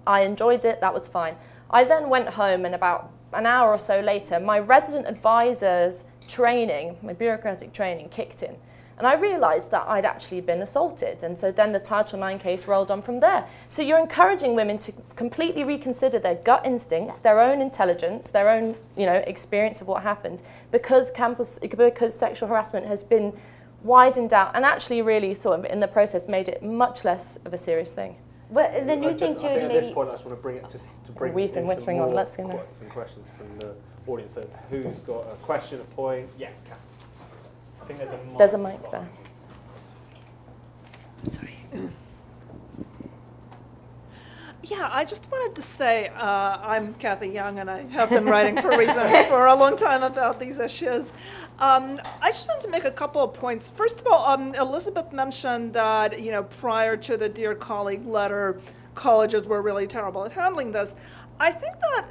I enjoyed it, that was fine. I then went home, and about an hour or so later, my resident advisor's training, my bureaucratic training, kicked in. And I realised that I'd actually been assaulted. And so then the Title IX case rolled on from there. So you're encouraging women to completely reconsider their gut instincts, their own intelligence, their own experience of what happened, because sexual harassment has been widened out and actually really sort of in the process made it much less of a serious thing. But the new thing too, at this point, I just want to bring it to bring. We've been whittering on. Let's go now. Some questions from the audience. So who's got a question, a point? Yeah, Kath. I think there's a mic there. Sorry. Yeah, I just wanted to say I'm Kathy Young, and I have been writing for Reason for a long time about these issues. I just wanted to make a couple of points. First of all, Elizabeth mentioned that prior to the Dear Colleague letter, colleges were really terrible at handling this. I think that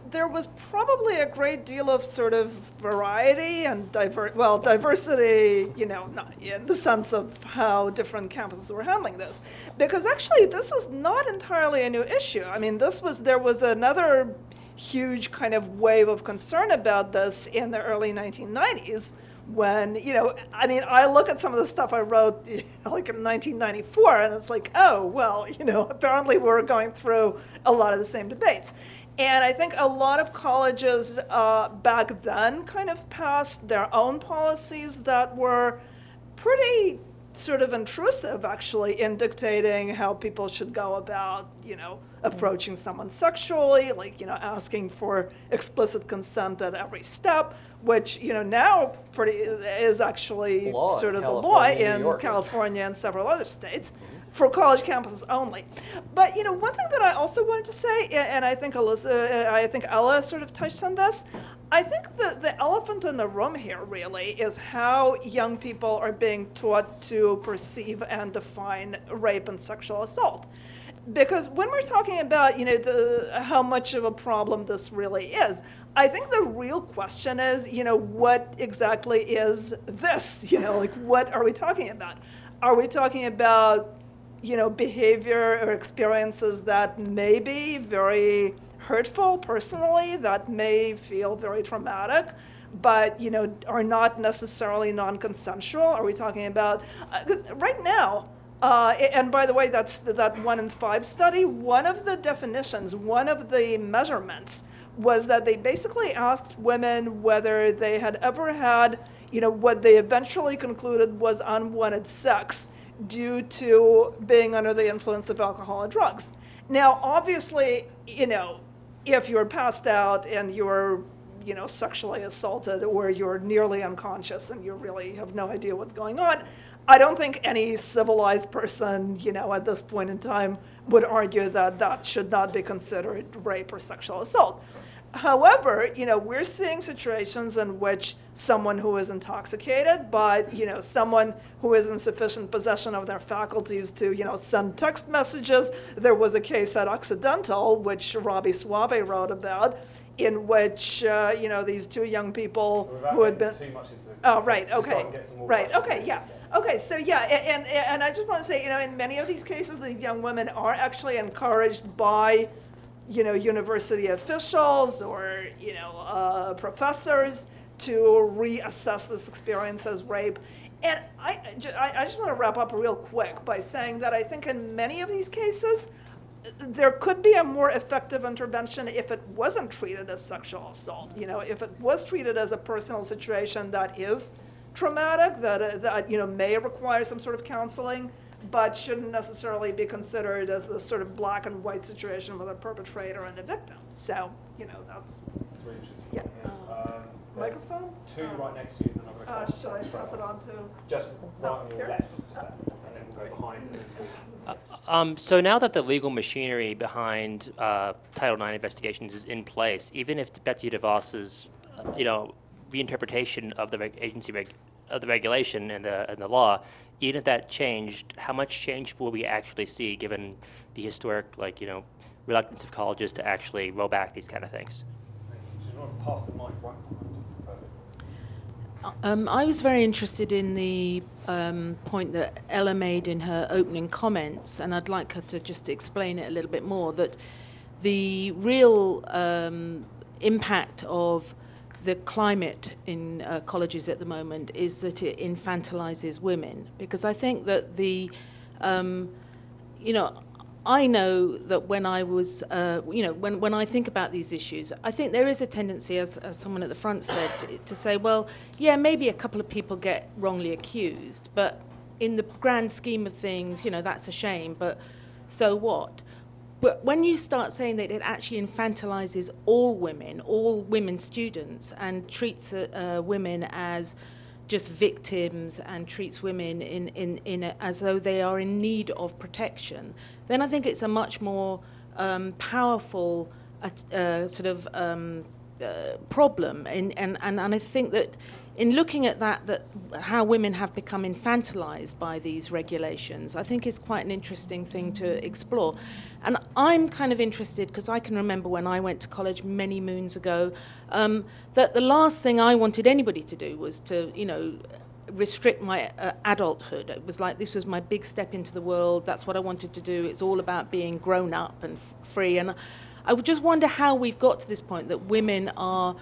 there was probably a great deal of sort of variety and diversity, not in the sense of how different campuses were handling this. Because actually, this is not entirely a new issue. I mean, there was another huge kind of wave of concern about this in the early 1990s when, I look at some of the stuff I wrote like in 1994, and it's like, oh, well, apparently we're going through a lot of the same debates. And I think a lot of colleges back then kind of passed their own policies that were pretty sort of intrusive, actually, in dictating how people should go about, approaching someone sexually, like, asking for explicit consent at every step, which, now is actually sort of the law in California and several other states. for college campuses only. But one thing that I also wanted to say, and I think Ella sort of touched on this, I think the elephant in the room here really is how young people are being taught to perceive and define rape and sexual assault. Because when we're talking about, how much of a problem this really is, I think the real question is, what exactly is this? Like, what are we talking about? Are we talking about, behavior or experiences that may be very hurtful personally, that may feel very traumatic, but, are not necessarily non-consensual? Are we talking about, 'cause right now, and by the way, that's that 1 in 5 study. One of the definitions, one of the measurements was that they basically asked women whether they had ever had, what they eventually concluded was unwanted sex due to being under the influence of alcohol and drugs. Now, obviously, if you're passed out and you're, sexually assaulted or you're nearly unconscious and you really have no idea what's going on, I don't think any civilized person, at this point in time would argue that that should not be considered rape or sexual assault. However, we're seeing situations in which someone who is intoxicated, but, someone who is in sufficient possession of their faculties to, send text messages. There was a case at Occidental, which Robbie Suave wrote about, in which, these 2 young people who had been... Too much is oh, right, okay. Right, okay, yeah. Okay, so yeah, and I just want to say, in many of these cases, the young women are actually encouraged by, university officials or, professors to reassess this experience as rape. And I just want to wrap up real quick by saying that I think in many of these cases, there could be a more effective intervention if it wasn't treated as sexual assault. If it was treated as a personal situation that is traumatic, that may require some sort of counseling, but shouldn't necessarily be considered as this sort of black and white situation with a perpetrator and a victim. So, that's really interesting. Yeah. Yes. Microphone? 2 right next to you, then I'm going to Should I pass it on to? Just right on your here? left, just that, and then we'll go behind and then forward. So now that the legal machinery behind Title IX investigations is in place, even if Betsy DeVos's, reinterpretation of the of the regulation and the law, even if that changed, how much change will we actually see given the historic, reluctance of colleges to actually roll back these kind of things? Just want to pass the mic right behind. I was very interested in the point that Ella made in her opening comments, and I'd like her to just explain it a little bit more, that the real impact of the climate in colleges at the moment is that it infantilizes women. Because I think that I know that when I was, when I think about these issues, I think there is a tendency, as someone at the front said, to say, well, yeah, maybe a couple of people get wrongly accused, but in the grand scheme of things, that's a shame, but so what? But when you start saying that it actually infantilizes all women students, and treats women as just victims and treats women as though they are in need of protection, then I think it's a much more powerful problem. And I think that in looking at that how women have become infantilized by these regulations, I think is quite an interesting thing to explore. And I'm kind of interested, because I can remember when I went to college many moons ago, that the last thing I wanted anybody to do was to, restrict my adulthood. It was like this was my big step into the world. That's what I wanted to do. It's all about being grown up and free. And I would just wonder how we've got to this point that women are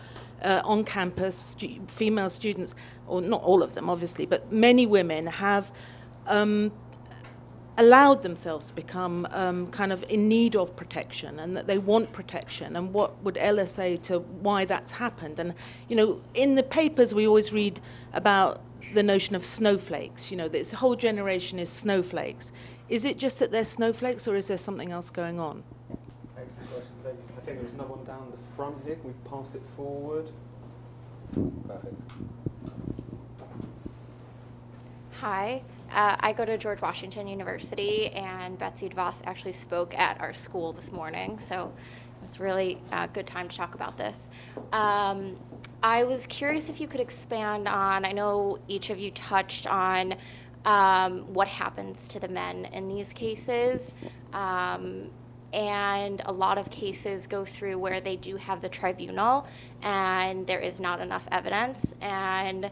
on campus, female students, or not all of them, obviously, but many women have allowed themselves to become kind of in need of protection, and that they want protection. And what would Ella say to why that's happened? And, in the papers we always read about the notion of snowflakes, this whole generation is snowflakes. Is it just that they're snowflakes, or is there something else going on? Excellent question, David. I think there's another one down the front here. Can we pass it forward? Perfect. Hi, I go to George Washington University, and Betsy DeVos actually spoke at our school this morning, so it's really a good time to talk about this. I was curious if you could expand on, I know each of you touched on what happens to the men in these cases. And a lot of cases go through where they do have the tribunal and there is not enough evidence, and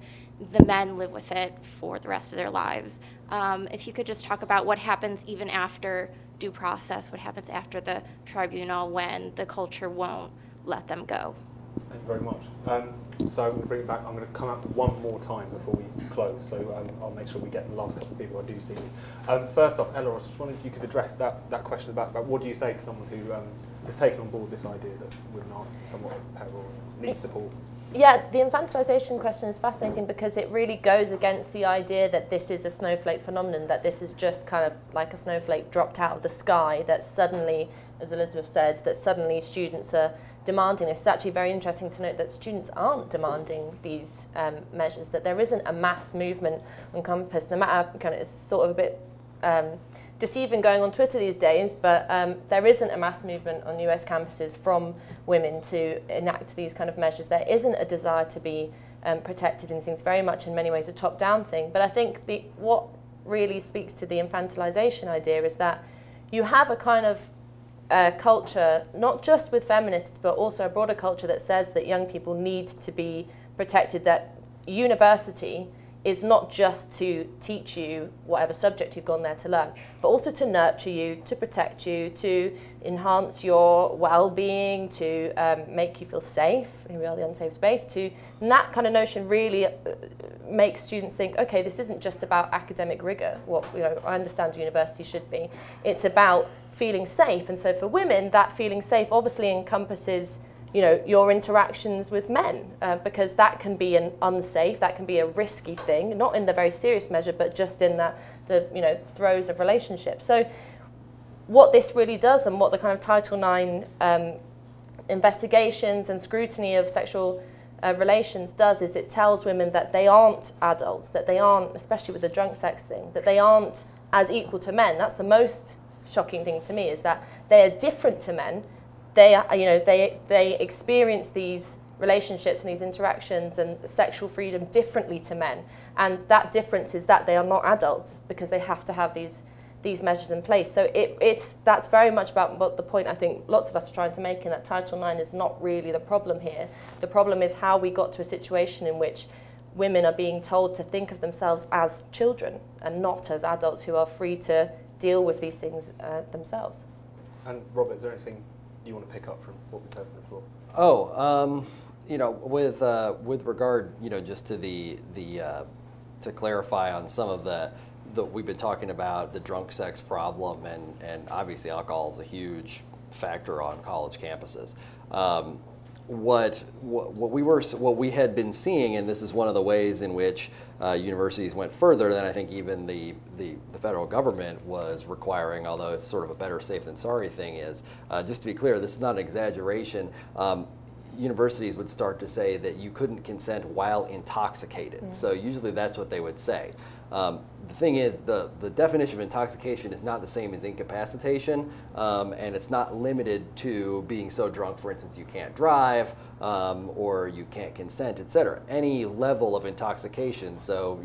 the men live with it for the rest of their lives. If you could just talk about what happens even after due process, what happens after the tribunal when the culture won't let them go. Thank you very much. So I'm going to bring it back. I'm going to come up one more time before we close, so I'll make sure we get the last couple of people I do see. First off, Ella, I was just wondering if you could address that question about what do you say to someone who has taken on board this idea that women are somewhat peril, need support? Yeah, the infantilization question is fascinating because it really goes against the idea that this is a snowflake phenomenon, that this is just kind of like a snowflake dropped out of the sky, that suddenly, as Elizabeth said, that suddenly students are demanding this. It's actually very interesting to note that students aren't demanding these measures, that there isn't a mass movement on campus, no matter, kind of, it's sort of a bit deceiving going on Twitter these days, but there isn't a mass movement on US campuses from women to enact these kind of measures. There isn't a desire to be protected in these things, very much in many ways a top-down thing. But I think what really speaks to the infantilization idea is that you have a kind of culture, not just with feminists, but also a broader culture that says that young people need to be protected, that university is not just to teach you whatever subject you've gone there to learn, but also to nurture you, to protect you, to enhance your well-being, to make you feel safe, here we are, the unsafe space, and that kind of notion really makes students think, okay, this isn't just about academic rigor, what I understand university should be, it's about feeling safe. And so for women, that feeling safe obviously encompasses your interactions with men, because that can be an unsafe, that can be a risky thing, not in the very serious measure, but just in the throes of relationships. So what this really does, and what the kind of Title IX investigations and scrutiny of sexual relations does, is it tells women that they aren't adults, that they aren't, especially with the drunk sex thing, that they aren't as equal to men. That's the most shocking thing to me, is that they are different to men. They experience these relationships and these interactions and sexual freedom differently to men, and that difference is that they are not adults because they have to have these measures in place. So that's very much about what the point I think lots of us are trying to make, in that Title IX is not really the problem here. The problem is how we got to a situation in which women are being told to think of themselves as children and not as adults who are free to deal with these things themselves. And Robert, is there anything you want to pick up from what we've heard from the floor? With regard, just to to clarify on some of the we've been talking about the drunk sex problem, and obviously alcohol is a huge factor on college campuses. What we had been seeing, and this is one of the ways in which universities went further than I think even the federal government was requiring, although it's sort of a better safe than sorry thing, is, just to be clear, this is not an exaggeration, universities would start to say that you couldn't consent while intoxicated. Mm-hmm. So usually that's what they would say. The thing is, the definition of intoxication is not the same as incapacitation, and it's not limited to being so drunk, for instance, you can't drive, or you can't consent, etc. Any level of intoxication, so,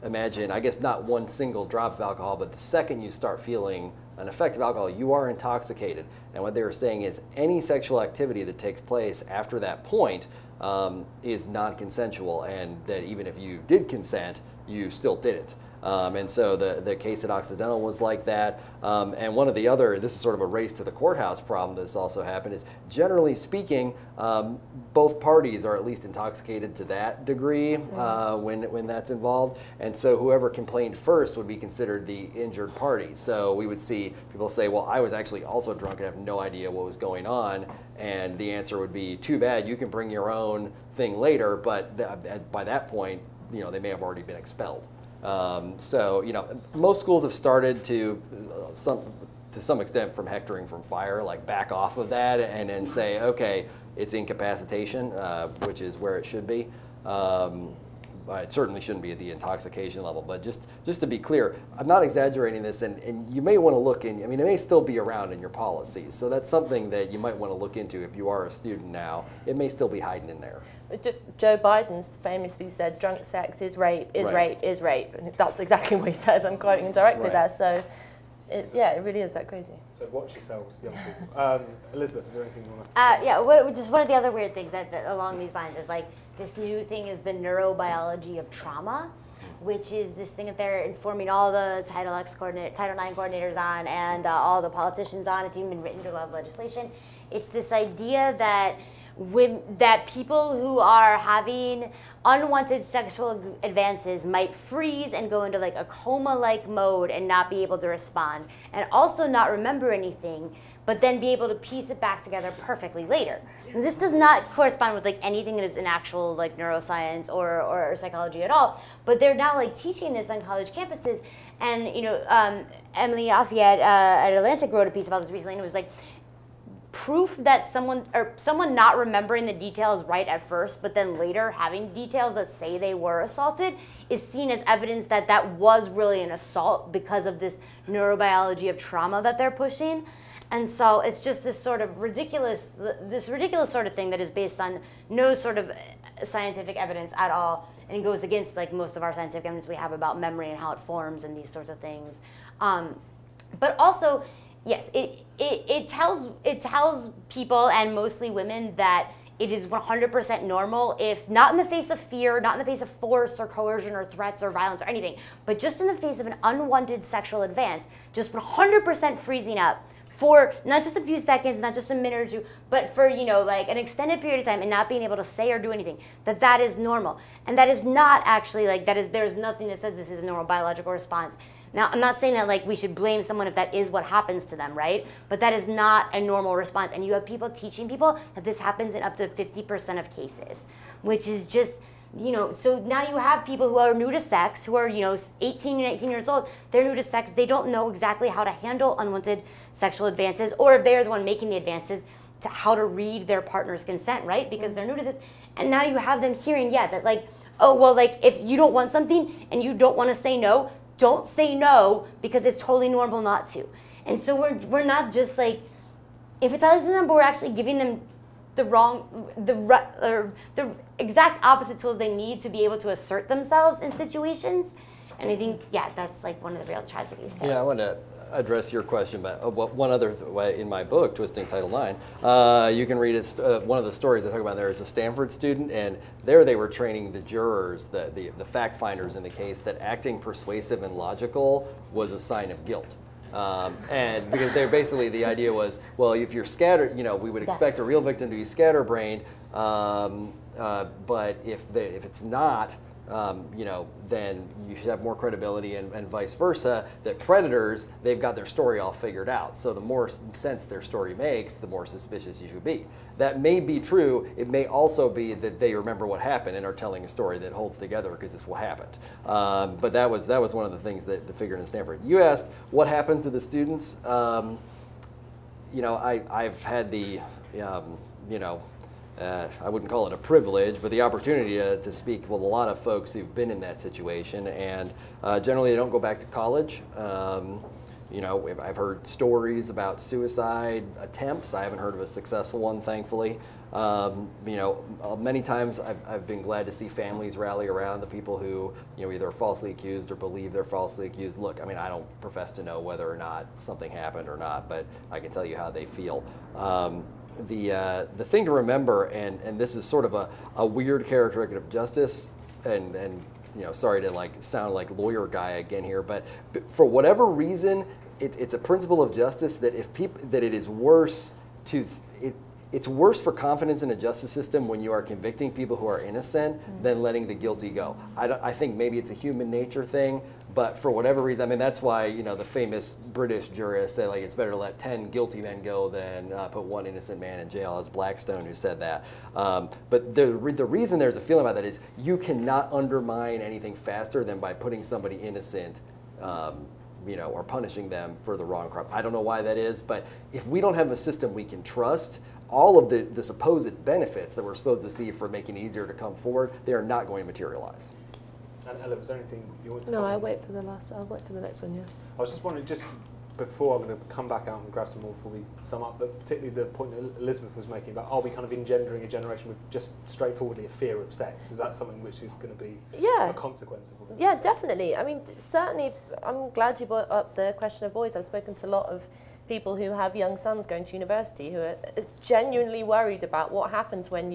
imagine, I guess not one single drop of alcohol, but the second you start feeling an effect of alcohol, you are intoxicated. And what they were saying is any sexual activity that takes place after that point is non-consensual, and that even if you did consent, you still didn't. And so the case at Occidental was like that. And one of the other, this is sort of a race to the courthouse problem that's also happened, is generally speaking, both parties are at least intoxicated to that degree when that's involved. And so whoever complained first would be considered the injured party. So we would see people say, well, I was actually also drunk and have no idea what was going on. And the answer would be, too bad, you can bring your own thing later, but by that point, they may have already been expelled. So, most schools have started to some extent from hectoring from fire, like back off of that and then say, okay, it's incapacitation, which is where it should be. it certainly shouldn't be at the intoxication level, but just to be clear, I'm not exaggerating this, and you may want to look in, I mean, it may still be around in your policies, so that's something that you might want to look into if you are a student now. It may still be hiding in there. Just Joe Biden famously said, drunk sex is rape, is Right. rape, is rape. And that's exactly what he said. I'm quoting him directly Right. there. So, it really is that crazy. So watch yourselves, young people. Elizabeth, is there anything you want to? Yeah, just one of the other weird things that along these lines is like this new thing is the neurobiology of trauma, which is this thing that they're informing all the Title IX coordinators on and all the politicians on. It's even been written into a lot of legislation. It's this idea that that people who are having unwanted sexual advances might freeze and go into like a coma-like mode and not be able to respond, and also not remember anything, but then be able to piece it back together perfectly later. And this does not correspond with like anything that is in actual like neuroscience or psychology at all. But they're now like teaching this on college campuses, and Emily Lafayette at Atlantic wrote a piece about this recently, and it was like, proof that someone not remembering the details right at first, but then later having details that say they were assaulted is seen as evidence that that was really an assault because of this neurobiology of trauma that they're pushing. And so it's just this sort of ridiculous sort of thing that is based on no sort of scientific evidence at all, and goes against like most of our scientific evidence we have about memory and how it forms and these sorts of things. But also, yes, it tells people, and mostly women, that it is 100% normal, if not in the face of fear, not in the face of force or coercion or threats or violence or anything, but just in the face of an unwanted sexual advance, just 100% freezing up for not just a few seconds, not just a minute or two, but for like an extended period of time and not being able to say or do anything, that is normal. And that is not actually there's nothing that says this is a normal biological response. Now, I'm not saying that like we should blame someone if that is what happens to them, right? But that is not a normal response. And you have people teaching people that this happens in up to 50% of cases, which is just, so now you have people who are new to sex, who are, 18 and 19 years old, they're new to sex, they don't know exactly how to handle unwanted sexual advances, or if they're the one making the advances, to how to read their partner's consent, right? Because they're new to this. And now you have them hearing, that like, oh, well, like if you don't want something and you don't want to say no, don't say no, because it's totally normal not to. And so we're not just like emphasizing them, but we're actually giving them the exact opposite tools they need to be able to assert themselves in situations. And I think, that's like one of the real tragedies there. Yeah, I want to address your question, but one other way in my book, Twisting Title IX, you can read it. One of the stories I talk about there is a Stanford student, and there they were training the jurors, the fact finders in the case, that acting persuasive and logical was a sign of guilt. And because they're basically, the idea was, well, if you're scattered, we would expect a real victim to be scatterbrained, but if it's not, then you should have more credibility, and vice versa, that predators, they've got their story all figured out. So the more sense their story makes, the more suspicious you should be. That may be true. It may also be that they remember what happened and are telling a story that holds together because it's what happened. But that was one of the things that figured in Stanford. You asked what happened to the students. I've had the, I wouldn't call it a privilege, but the opportunity to speak with a lot of folks who've been in that situation, and generally they don't go back to college. I've heard stories about suicide attempts. I haven't heard of a successful one, thankfully. Many times I've been glad to see families rally around the people who, either are falsely accused or believe they're falsely accused. Look, I don't profess to know whether or not something happened or not, but I can tell you how they feel. The thing to remember, and this is sort of a weird characteristic of justice, and sorry to sound like lawyer guy again here, but for whatever reason, it's a principle of justice that it is worse it's worse for confidence in a justice system when you are convicting people who are innocent than letting the guilty go. I think maybe it's a human nature thing, but for whatever reason, that's why the famous British jurists say it's better to let 10 guilty men go than put one innocent man in jail. It's Blackstone who said that. But the reason there's a feeling about that is you cannot undermine anything faster than by putting somebody innocent, or punishing them for the wrong crime. I don't know why that is, but if we don't have a system we can trust, all of the supposed benefits that we're supposed to see for making it easier to come forward, they are not going to materialize. And Ella, was there anything you wanted to No, comment? I'll wait for the next one, yeah. I was just wondering, before I'm going to come back out and grab some more before we sum up, but particularly the point that Elizabeth was making about, are we kind of engendering a generation with just straightforwardly a fear of sex? Is that something which is going to be a consequence of all this? Yeah, definitely. I mean, certainly, I'm glad you brought up the question of boys. I've spoken to a lot of people who have young sons going to university who are genuinely worried about what happens when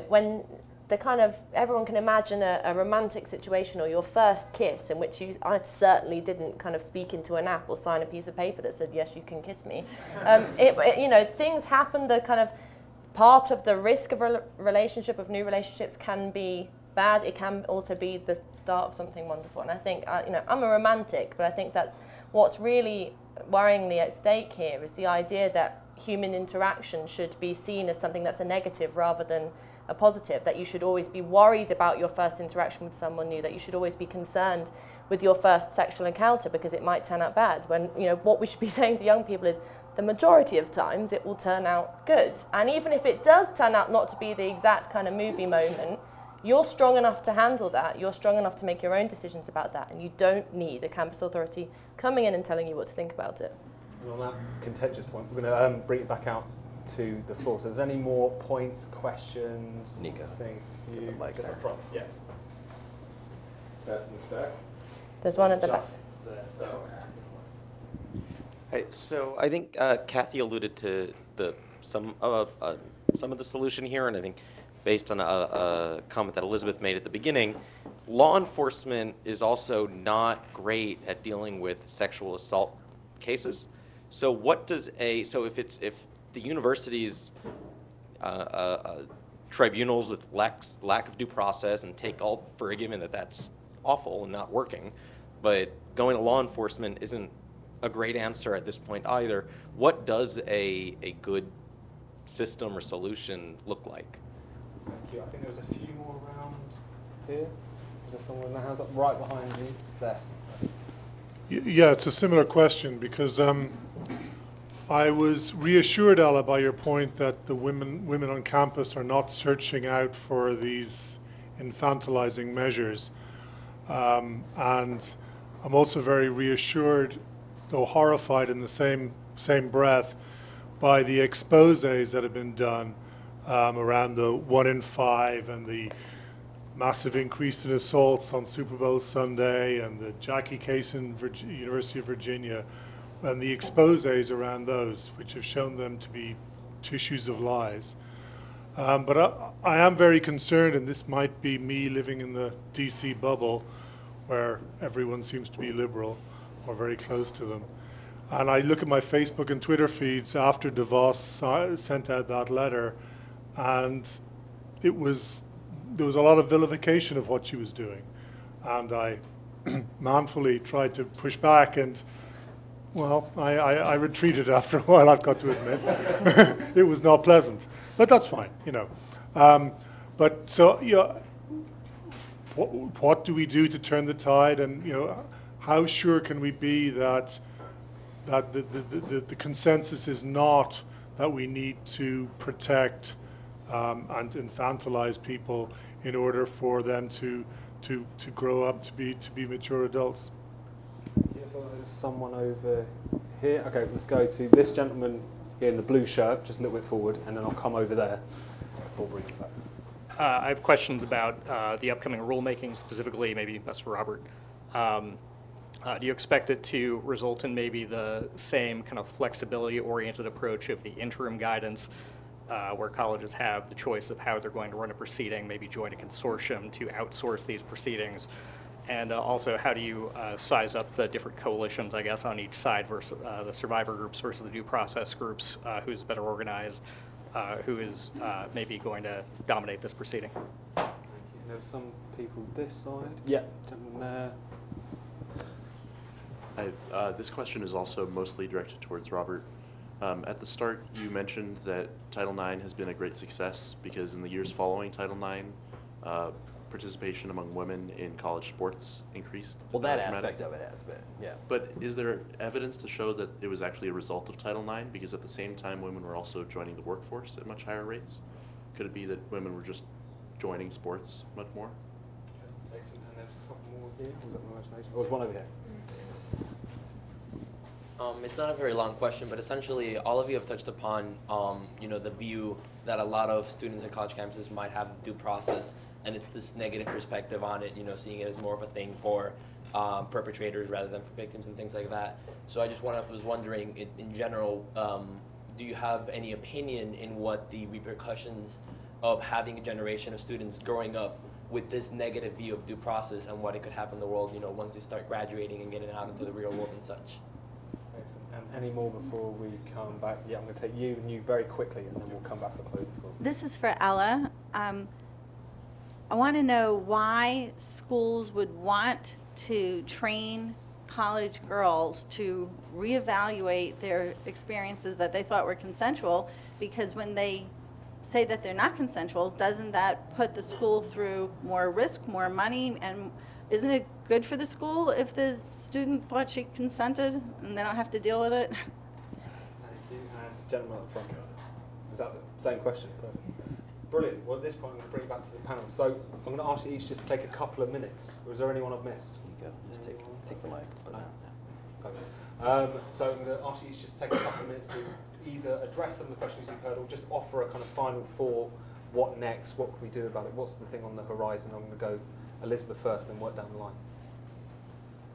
when the kind of, everyone can imagine a romantic situation or your first kiss in which I certainly didn't kind of speak into an app or sign a piece of paper that said, yes, you can kiss me. Things happen, the kind of part of the risk of relationship, of new relationships, can be bad. It can also be the start of something wonderful. And I think, I'm a romantic, but I think that's what's really worryingly at stake here is the idea that human interaction should be seen as something that's a negative rather than a positive, that you should always be worried about your first interaction with someone new, that you should always be concerned with your first sexual encounter because it might turn out bad. When, what we should be saying to young people is the majority of times it will turn out good. And even if it does turn out not to be the exact kind of movie moment, you're strong enough to handle that, you're strong enough to make your own decisions about that, and you don't need a campus authority coming in and telling you what to think about it. And on that contentious point, we're going to bring it back out to the floor. So is there any more points, questions? Nico. You mic just up front. Yeah. Person in the back. There's one at the back. Hey, so I think Kathy alluded to some of the solution here, and I think based on a comment that Elizabeth made at the beginning, law enforcement is also not great at dealing with sexual assault cases. So what does if the university's tribunals with lack of due process and take all for a given that that's awful and not working, but going to law enforcement isn't a great answer at this point either. What does a good system or solution look like? Thank you. I think there was a few more around here. Was there someone with their hands up right behind you? There. Yeah, it's a similar question because I was reassured, Ella, by your point that the women on campus are not searching out for these infantilizing measures. And I'm also very reassured, though horrified in the same breath, by the exposés that have been done around the 1 in 5 and the massive increase in assaults on Super Bowl Sunday and the Jackie case in University of Virginia, and the exposés around those, which have shown them to be tissues of lies. But I am very concerned, and this might be me living in the DC bubble, where everyone seems to be liberal, or very close to them. And I look at my Facebook and Twitter feeds after DeVos sent out that letter, and there was a lot of vilification of what she was doing. And I manfully tried to push back, and well, I retreated after a while, I've got to admit. It was not pleasant, but that's fine, But so, what do we do to turn the tide? And, how sure can we be that the consensus is not that we need to protect and infantilize people in order for them to grow up to be mature adults? There's someone over here. Okay, let's go to this gentleman here in the blue shirt, just a little bit forward, and then I'll come over there before bringing it back. I have questions about the upcoming rulemaking, specifically maybe best for Robert. Do you expect it to result in maybe the same kind of flexibility-oriented approach of the interim guidance, where colleges have the choice of how they're going to run a proceeding, maybe join a consortium to outsource these proceedings? And also, how do you size up the different coalitions, I guess, on each side versus the survivor groups versus the due process groups? Who's better organized? Who is maybe going to dominate this proceeding? Thank you. There's some people this side. Yeah, gentleman there. This question is also mostly directed towards Robert. At the start, you mentioned that Title IX has been a great success because in the years following Title IX, participation among women in college sports increased. Well, that aspect of it has been, yeah. But is there evidence to show that it was actually a result of Title IX? Because at the same time, women were also joining the workforce at much higher rates. Could it be that women were just joining sports much more? Excellent. And there's a couple more here. Was that my imagination? Oh, there's one over here. It's not a very long question, but essentially all of you have touched upon, the view that a lot of students in college campuses might have of due process, and it's this negative perspective on it, seeing it as more of a thing for perpetrators rather than for victims and things like that. So I just was wondering, in general, do you have any opinion in what the repercussions of having a generation of students growing up with this negative view of due process and what it could have in the world, once they start graduating and getting out into the real world and such? Excellent. And any more before we come back? Yeah, I'm going to take you and you very quickly, and then we'll come back for closing thoughts. This is for Ella. I want to know why schools would want to train college girls to reevaluate their experiences that they thought were consensual, because when they say that they're not consensual, doesn't that put the school through more risk, more money, and isn't it good for the school if the student thought she consented and they don't have to deal with it? Thank you. And gentleman up front. Is that the same question? Perfect. Brilliant. Well, at this point, I'm going to bring it back to the panel. So I'm going to ask you each just to take a couple of minutes. Or is there anyone I've missed? You go. Just take the mic. Put it Okay. So I'm going to ask you each just to take a couple of minutes to either address some of the questions you've heard or just offer a kind of final thought. What next? What can we do about it? What's the thing on the horizon? I'm going to go Elizabeth first, then work down the line.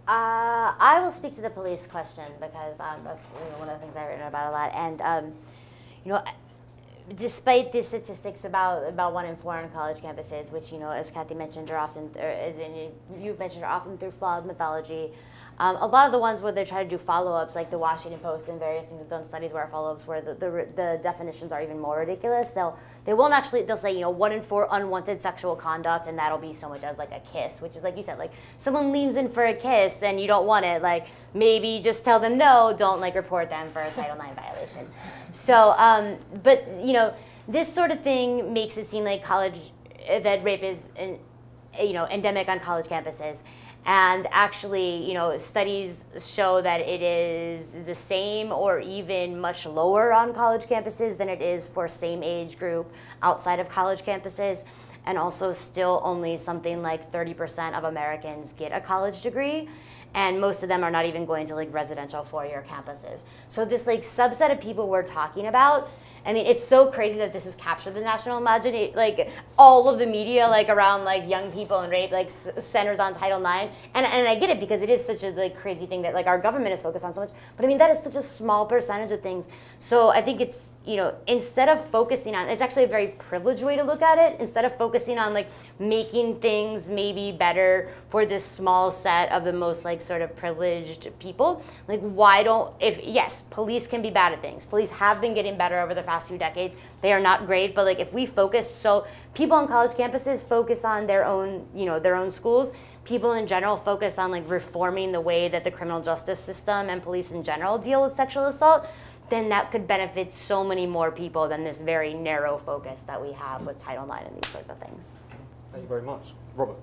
I will speak to the police question because that's one of the things I've written about a lot. And despite the statistics about 1 in 4 on college campuses, which as Kathy mentioned, you've mentioned, are often through flawed mythology. A lot of the ones where they try to do follow-ups, like the Washington Post and various things have done studies where follow-ups where the definitions are even more ridiculous. They'll say 1 in 4 unwanted sexual conduct, and that'll be so much as like a kiss, which is like you said, like someone leans in for a kiss and you don't want it, like maybe just tell them no, don't like report them for a Title IX violation. So, but this sort of thing makes it seem like that rape is endemic on college campuses. And actually, studies show that it is the same or even much lower on college campuses than it is for same age group outside of college campuses. And also still only something like 30% of Americans get a college degree. And most of them are not even going to like residential 4-year campuses. So this like subset of people we're talking about, I mean, it's so crazy that this has captured the national imagination. Like all of the media, like around like young people and rape, like centers on Title IX. And I get it because it is such a like crazy thing that like our government is focused on so much. But I mean, that is such a small percentage of things. So I think it's instead of focusing on, it's actually a very privileged way to look at it. Instead of focusing on like making things maybe better for this small set of the most like sort of privileged people, like yes, police can be bad at things. Police have been getting better over the past few decades. They are not great, but like if we focus, so people on college campuses focus on their own schools. People in general focus on like reforming the way that the criminal justice system and police in general deal with sexual assault, then that could benefit so many more people than this very narrow focus that we have with Title IX and these sorts of things. Thank you very much. Robert.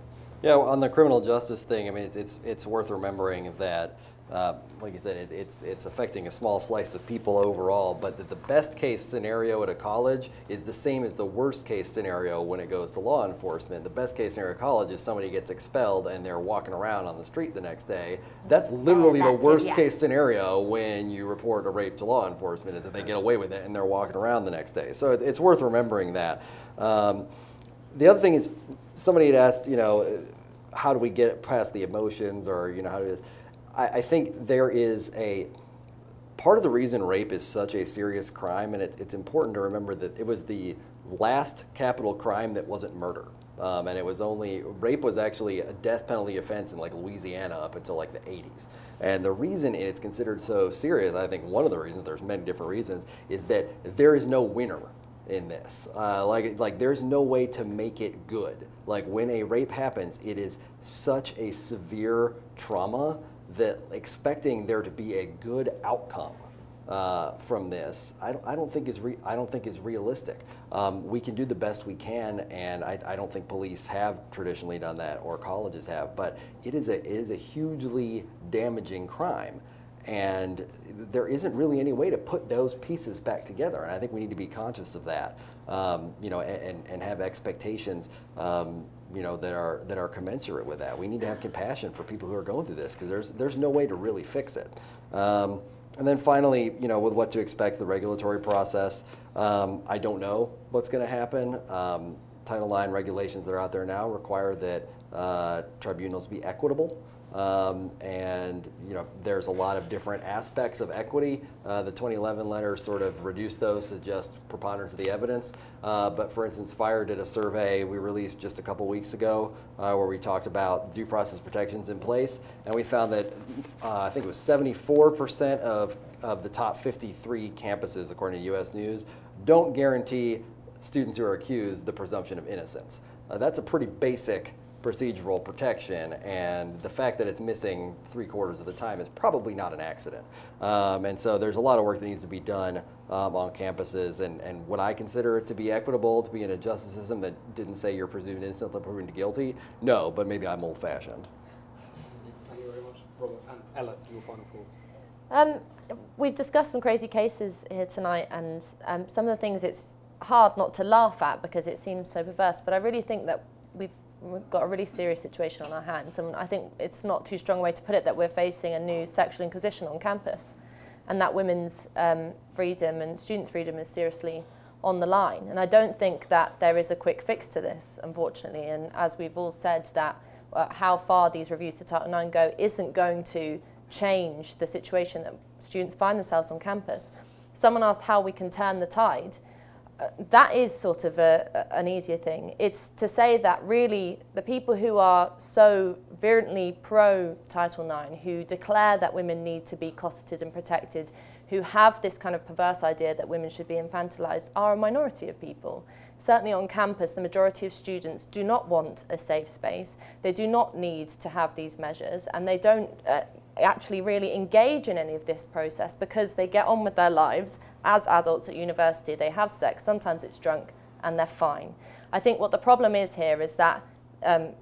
Yeah, on the criminal justice thing, I mean, it's worth remembering that, like you said, it's affecting a small slice of people overall, but that the best case scenario at a college is the same as the worst case scenario when it goes to law enforcement. The best case scenario at college is somebody gets expelled and they're walking around on the street the next day. That's literally the worst case scenario when you report a rape to law enforcement, is that they get away with it and they're walking around the next day. So it's worth remembering that. The other thing is, somebody had asked, how do we get past the emotions, or how do this? I think there is a part of the reason rape is such a serious crime, and it's important to remember that it was the last capital crime that wasn't murder. And it was rape was actually a death penalty offense in like Louisiana up until like the 80s. And the reason it's considered so serious, I think one of the reasons, there's many different reasons, is that there is no winner in this. Like there's no way to make it good. Like when a rape happens, it is such a severe trauma that expecting there to be a good outcome from this, I don't think is realistic. We can do the best we can, and I don't think police have traditionally done that, or colleges have. But it is a hugely damaging crime, And there isn't really any way to put those pieces back together. And I think we need to be conscious of that, you know, and have expectations, you know, that are commensurate with that. We need to have compassion for people who are going through this, because there's no way to really fix it. And then finally, you know, with what to expect, the regulatory process, I don't know what's going to happen. Title IX regulations that are out there now require that tribunals be equitable. And you know, there's a lot of different aspects of equity. The 2011 letter sort of reduced those to just preponderance of the evidence. But for instance, FIRE did a survey we released just a couple weeks ago where we talked about due process protections in place, and we found that I think it was 74% of the top 53 campuses, according to U.S. News, don't guarantee students who are accused the presumption of innocence. That's a pretty basic procedural protection, and the fact that it's missing 3/4 of the time is probably not an accident. And so there's a lot of work that needs to be done on campuses, and would I consider it to be equitable, to be in a justice system that didn't say you're presumed innocent until proven guilty? No, but maybe I'm old-fashioned. Thank you very much, Robert. And Ella, your final thoughts. We've discussed some crazy cases here tonight, and some of the things it's hard not to laugh at because it seems so perverse, but I really think that we've got a really serious situation on our hands, and I think it's not too strong a way to put it that we're facing a new sexual inquisition on campus, and that women's freedom and students' freedom is seriously on the line. And I don't think that there is a quick fix to this, unfortunately, and as we've all said, that how far these reviews to Title IX go isn't going to change the situation that students find themselves on campus. Someone asked how we can turn the tide. That is sort of an easier thing. It's to say that really the people who are so virulently pro-Title IX, who declare that women need to be cosseted and protected, who have this kind of perverse idea that women should be infantilized, are a minority of people. Certainly on campus, the majority of students do not want a safe space. They do not need to have these measures, and they don't actually really engage in any of this process because they get on with their lives as adults at university. They have sex, sometimes it's drunk, and they're fine. I think what the problem is here is that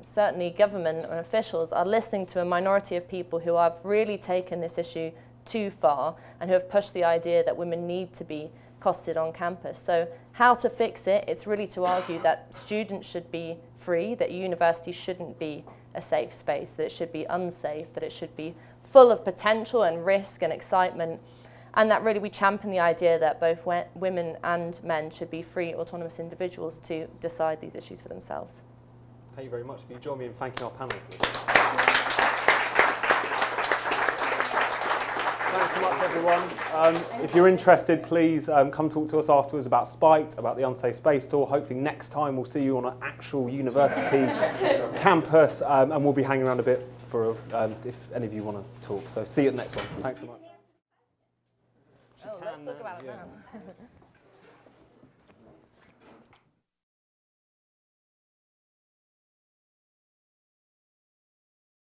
certainly government and officials are listening to a minority of people who have really taken this issue too far and who have pushed the idea that women need to be cosseted on campus. So how to fix it? It's really to argue that students should be free, that university shouldn't be a safe space, that it should be unsafe, that it should be full of potential and risk and excitement, and that really we champion the idea that both women and men should be free, autonomous individuals to decide these issues for themselves. Thank you very much. If you join me in thanking our panel, please. Thanks so much, everyone. If you're interested, please come talk to us afterwards about Spite, about the Unsafe Space Tour. Hopefully next time we'll see you on an actual university campus, and we'll be hanging around a bit for if any of you want to talk. So see you at the next one. Thanks so much. Oh, let's talk about it now.